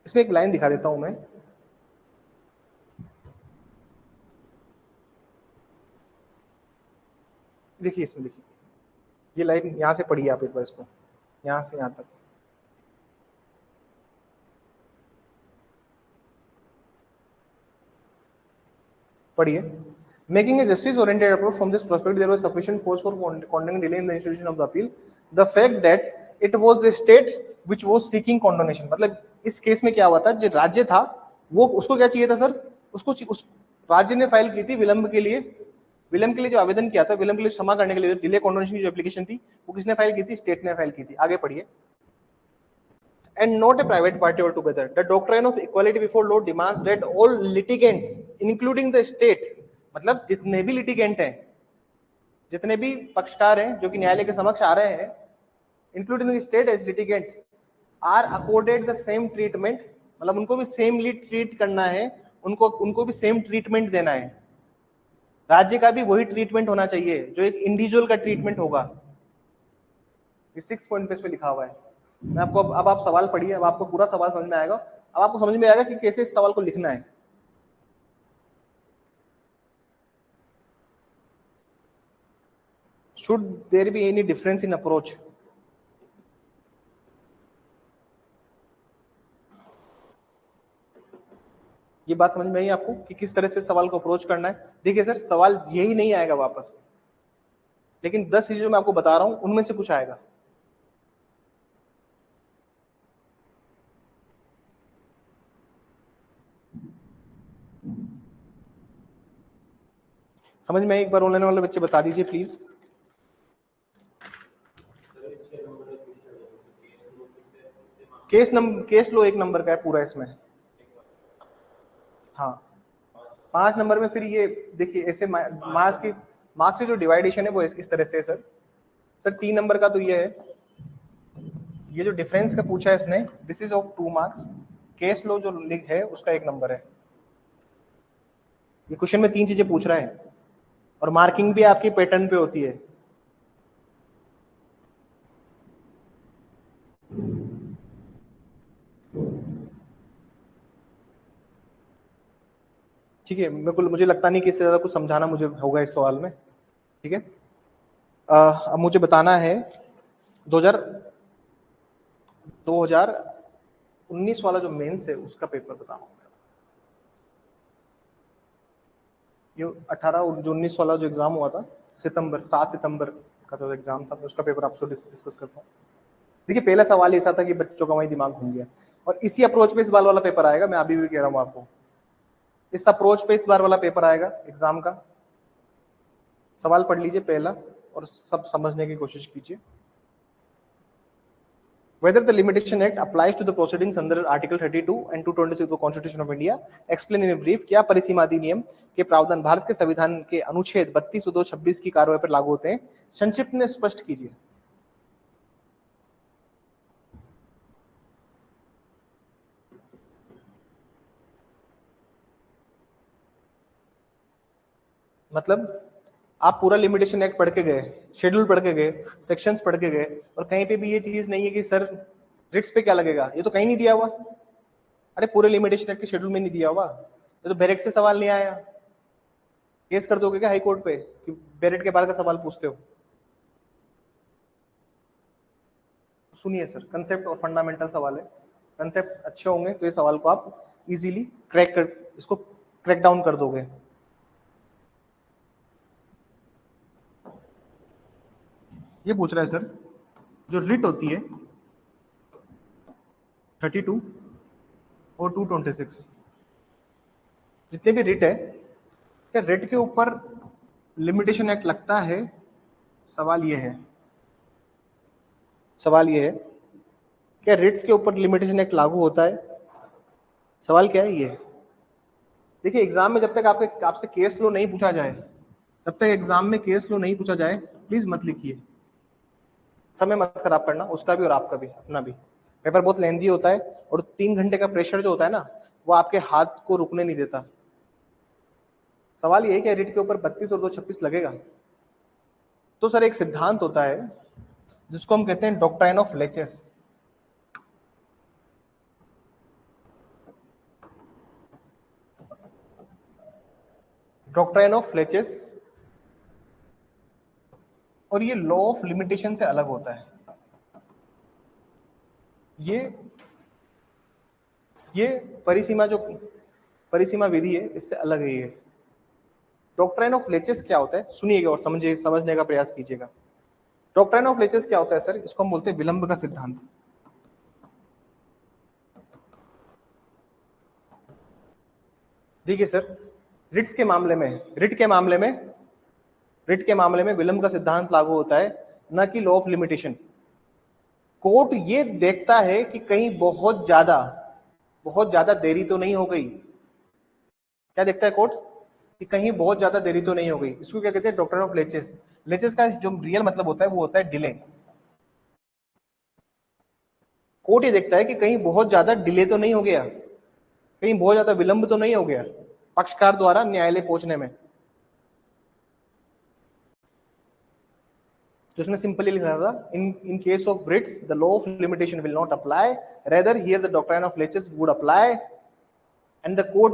इसमें एक लाइन दिखा देता हूं मैं। देखिए इसमें देखिए, ये लाइन यहां से पढ़िए आप एक बार इसको, यहां से यहां तक। पढ़िए। Making a justice-oriented approach from this perspective, there was sufficient cause for condemning delay in the institution of the appeal. The fact that it was the state which was seeking condonation, मतलब इस case में क्या हुआ था, जो राज्य था वो उसको क्या चाहिए था सर, उसको उस राज्य ने फाइल की थी विलंब के लिए, जो आवेदन किया था, विलंब के लिए क्षमा करने के लिए डिले कॉन्डोनेशन की जो एप्लीकेशन थी वो किसने फाइल की थी? स्टेट ने फाइल की थी। आगे पढ़िए। And not a private party altogether. The doctrine of equality before law demands that all litigants, including the state, मतलब जितने भी लिटिगेंट हैं, जितने भी पक्षकार हैं जो कि न्यायालय के समक्ष आ रहे हैं, including the state as litigant, are accorded the same treatment, मतलब उनको भी सेमली ट्रीट करना है, उनको भी सेम ट्रीटमेंट देना है। राज्य का भी वही ट्रीटमेंट होना चाहिए जो एक इंडिविजुअल का ट्रीटमेंट होगा। इस 6 पॉइंट पे इसमें लिखा हुआ है। मैं आपको अब आप सवाल पढ़िए, अब आपको पूरा सवाल समझ में आएगा। अब आपको समझ में आएगा कि कैसे इस सवाल को लिखना है। Should there be any difference in approach? ये बात समझ में आई आपको कि किस तरह से सवाल को अप्रोच करना है? देखिए सर, सवाल यही नहीं आएगा वापस, लेकिन 10 चीजें मैं आपको बता रहा हूं उनमें से कुछ आएगा। समझ में एक बार ऑनलाइन वाले बच्चे बता दीजिए प्लीज। केस लो 1 नंबर का है पूरा इसमें। हाँ 5 नंबर में फिर ये देखिए ऐसे मार्क्स की जो डिवाइडेशन है वो इस तरह से है सर 3 नंबर का तो ये है, ये जो डिफरेंस का पूछा है इसने, this is of 2 marks, case law जो है उसका 1 नंबर है। ये क्वेश्चन में 3 चीजें पूछ रहा है और मार्किंग भी आपकी पैटर्न पे होती है। ठीक है, मुझे लगता नहीं कि इससे ज्यादा कुछ समझाना मुझे होगा इस सवाल में। ठीक है, अब मुझे बताना है 2019 वाला जो मेंस है उसका पेपर बताना होगा। ये 19 वाला जो एग्जाम हुआ था 7 सितंबर का जो एग्जाम था उसका पेपर आपसे डिस्कस करता हूँ। देखिए, पहला सवाल ऐसा था कि बच्चों का वही दिमाग घूम गया, और इसी अप्रोच पे इस बार वाला पेपर आएगा। मैं अभी भी कह रहा हूँ आपको, इस अप्रोच पे इस बार वाला पेपर आएगा एग्जाम का। सवाल पढ़ लीजिए पहला और सब समझने की कोशिश कीजिए। Whether the Limitation Act applies to the proceedings under Article 32 and 226 of the Constitution of India, explain in brief। क्या परिसीमा अधिनियम के प्रावधान भारत के संविधान के अनुच्छेद 32 और 226 की कार्रवाई पर लागू होते हैं? संक्षिप्त में स्पष्ट कीजिए। मतलब आप पूरा लिमिटेशन एक्ट पढ़ के गए, शेड्यूल पढ़ के गए, सेक्शंस पढ़ के गए, और कहीं पे भी ये चीज नहीं है कि सर रिट्स पे क्या लगेगा, ये तो कहीं नहीं दिया हुआ। अरे पूरे लिमिटेशन एक्ट के शेड्यूल में नहीं दिया हुआ, ये तो बैरेट से सवाल नहीं आया। केस कर दोगे क्या हाई कोर्ट पे कि बैरेट के बारे का सवाल पूछते हो? सुनिए सर, कंसेप्ट और फंडामेंटल सवाल है। कंसेप्ट अच्छे होंगे तो ये सवाल को आप इजीली इसको क्रैक डाउन कर दोगे। ये पूछ रहा है सर, जो रिट होती है 32 और 226, जितने भी रिट है, क्या रिट के ऊपर लिमिटेशन एक्ट लगता है? सवाल ये है क्या रिट्स के ऊपर लिमिटेशन एक्ट लागू होता है? सवाल क्या है ये? देखिए, एग्जाम में जब तक आपसे केस लो नहीं पूछा जाए, प्लीज मत लिखिए। समय मत खराब करना, उसका भी और आपका भी, अपना भी। पेपर बहुत लेंथी होता है और 3 घंटे का प्रेशर जो होता है ना, वो आपके हाथ को रुकने नहीं देता। सवाल ये है कि रिट के ऊपर 32 और 226 लगेगा? तो सर एक सिद्धांत होता है जिसको हम कहते हैं डॉक्ट्राइन ऑफ लेचेस। डॉक्ट्राइन ऑफ लेचेस, और ये लॉ ऑफ लिमिटेशन से अलग होता है। ये परिसीमा विधि है, इससे अलग है ये। डॉक्ट्राइन ऑफ लेचेस क्या होता है सुनिएगा और समझने का प्रयास कीजिएगा। डॉक्ट्राइन ऑफ लेचेस क्या होता है सर? इसको हम बोलते हैं विलंब का सिद्धांत। देखिए सर, रिट के मामले में विलंब का सिद्धांत लागू होता है, न कि लॉ ऑफ लिमिटेशन। कोर्ट ये देखता है कि कहीं बहुत ज्यादा देरी तो नहीं हो गई। क्या देखता है कोर्ट? कि कहीं बहुत ज्यादा देरी तो नहीं हो गई। इसको क्या कहते हैं? Doctrine of लेचेस। लेचेस का जो रियल मतलब होता है वो होता है डिले। कोर्ट ये देखता है कि कहीं बहुत ज्यादा डिले तो नहीं हो गया, कहीं बहुत ज्यादा विलंब तो नहीं हो गया पक्षकार द्वारा न्यायालय पहुंचने में। तो उसने सिंपली लिखा था, in case of writs the law of limitation will not apply, rather here the doctrine of laches would apply and the court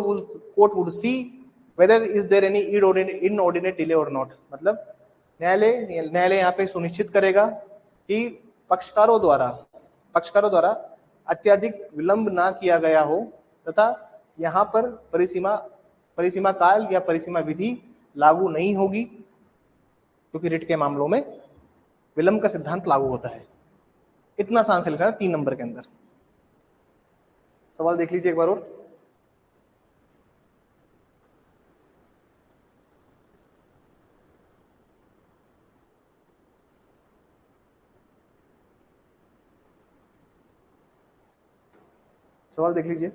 would see whether is there any inordinate delay or not. मतलब न्यायालय यहाँ पे सुनिश्चित करेगा कि पक्षकारों द्वारा अत्यधिक विलंब ना किया गया हो, तथा यहाँ पर परिसीमा काल या परिसीमा विधि लागू नहीं होगी, क्योंकि रिट के मामलों में विलंब का सिद्धांत लागू होता है। इतना आसान से लिखा है 3 नंबर के अंदर। सवाल देख लीजिए एक बार और। सवाल देख लीजिए,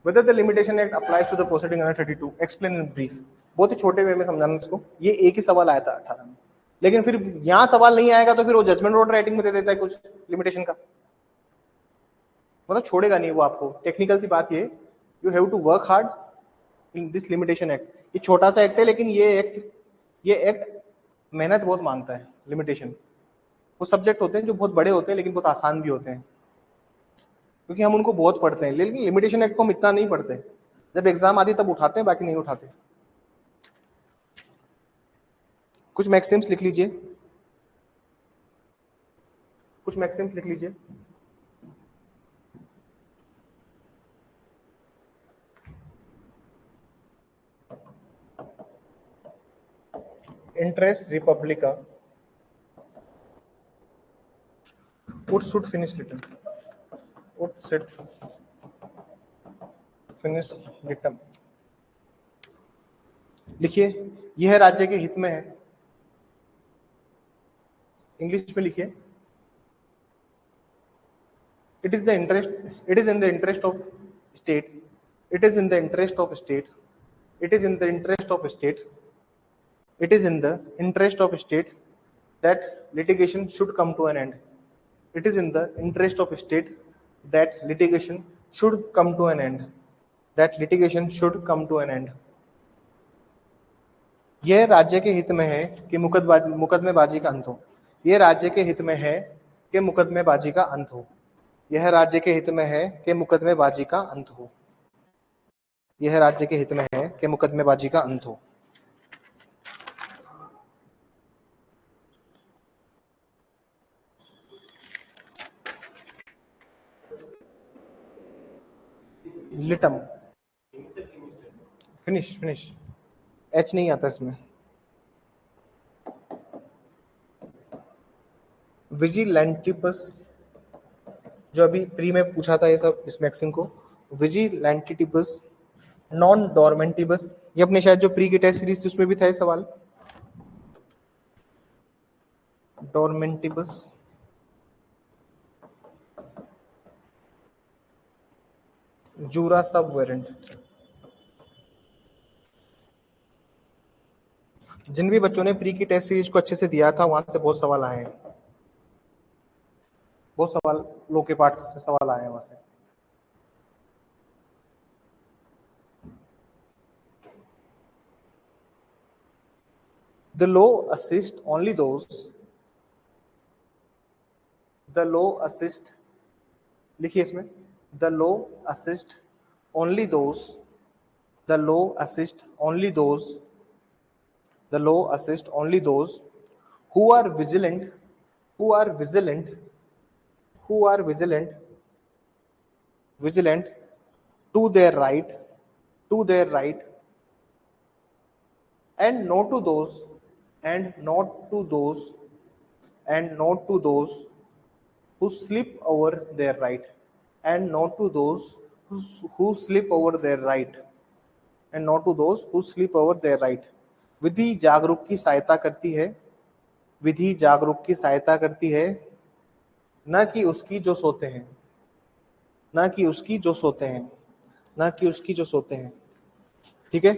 whether the limitation act applies to the proceeding under 32, explain in brief। बहुत ही छोटे वे में समझाना इसको। ये एक ही सवाल आया था 18 में, लेकिन फिर यहाँ सवाल नहीं आएगा तो फिर वो जजमेंट ऑर्डर राइटिंग में दे देता है कुछ लिमिटेशन का। मतलब छोड़ेगा नहीं वो आपको। टेक्निकल सी बात ये, you have to work hard in this limitation act. ये छोटा सा एक्ट है लेकिन ये एक्ट मेहनत बहुत मांगता है। लिमिटेशन वो सब्जेक्ट होते हैं जो बहुत बड़े होते हैं लेकिन बहुत आसान भी होते हैं, क्योंकि हम उनको बहुत पढ़ते हैं, लेकिन लिमिटेशन एक्ट को हम इतना नहीं पढ़ते। जब एग्जाम आती तब उठाते हैं, बाकी नहीं उठाते। कुछ मैक्सिम्स लिख लीजिए, कुछ मैक्सिम्स लिख लीजिए। Interest Republica would should finish litem, would should finish litem। लिखिए, यह है राज्य के हित में है। इंग्लिश में लिखिए, it is in the interest of state, it is in the interest of state, it is in the interest of state, it is in the interest of state that litigation should come to an end, it is in the interest of state that litigation should come to an end, that litigation should come to an end। यह राज्य के हित में है कि मुकदमेबाजी का अंत हो। यह राज्य के हित में है कि मुकदमेबाजी का अंत हो। यह राज्य के हित में है कि मुकदमेबाजी का अंत हो। यह राज्य के हित में है कि मुकदमेबाजी का अंत हो। लिटम, फिनिश एच नहीं आता इसमें। विजिलेंटिपस, जो अभी प्री में पूछा था ये सब, इस मैक्सिम को विजिलेंटिटिबस, नॉन डोरमेंटिबस, ये अपने शायद जो प्री की टेस्ट सीरीज थी उसमें भी था ये सवाल। डोरमेंटिबस, जूरा सब वेरेंट। जिन भी बच्चों ने प्री की टेस्ट सीरीज को अच्छे से दिया था वहां से बहुत सवाल आए हैं, बहुत सवाल लो के पार्ट से सवाल आए हैं वहां से। The law assist only those, the law assist, लिखिए इसमें, the law assist only those, the law assist only those, the law assist only those who are vigilant, who are vigilant, who are vigilant, vigilant to their right, to their right, and not to those, and not to those, and not to those who slip over their right, and not to those who slip over their right, and not to those who slip over their right। विधि जागरूक की सहायता करती है, विधि जागरूक की सहायता करती है, न कि उसकी जो सोते हैं, न कि उसकी जो सोते हैं, न कि उसकी जो सोते हैं। ठीक है,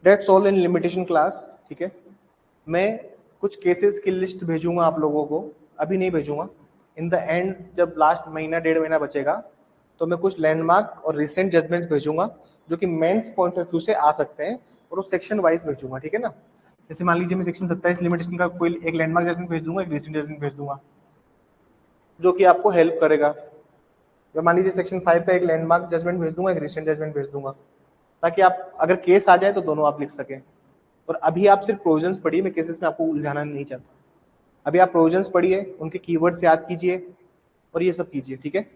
that's all in limitation class. ठीक है, मैं कुछ केसेस की लिस्ट भेजूंगा आप लोगों को, अभी नहीं भेजूंगा, इन द एंड जब लास्ट महीना 1.5 महीना बचेगा तो मैं कुछ लैंडमार्क और रिसेंट जजमेंट्स भेजूंगा जो कि मेंस पॉइंट ऑफ व्यू से आ सकते हैं, और वो सेक्शन वाइज भेजूंगा। ठीक है ना, जैसे मान लीजिए मैं सेक्शन 27 लिमिटेशन का कोई एक लैंडमार्क जजमेंट भेज दूंगा, एक रिसेंट जजमेंट भेज दूंगा, जो कि आपको हेल्प करेगा। या मान लीजिए सेक्शन 5 का एक लैंडमार्क जजमेंट भेज दूंगा, एक रिसेंट जजमेंट भेज दूंगा, ताकि आप अगर केस आ जाए तो दोनों आप लिख सकें। और अभी आप सिर्फ प्रोविजंस पढ़िए, मैं केसेस में आपको उलझाना नहीं चाहता। अभी आप प्रोविजंस पढ़िए, उनके कीवर्ड्स याद कीजिए और ये सब कीजिए। ठीक है,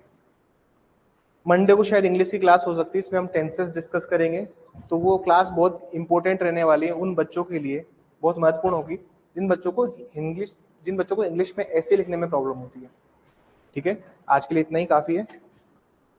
मंडे को शायद इंग्लिश की क्लास हो सकती है, इसमें हम टेंसेस डिस्कस करेंगे, तो वो क्लास बहुत इंपॉर्टेंट रहने वाली है उन बच्चों के लिए, बहुत महत्वपूर्ण होगी जिन बच्चों को इंग्लिश में ऐसे लिखने में प्रॉब्लम होती है। ठीक है, आज के लिए इतना ही काफी है।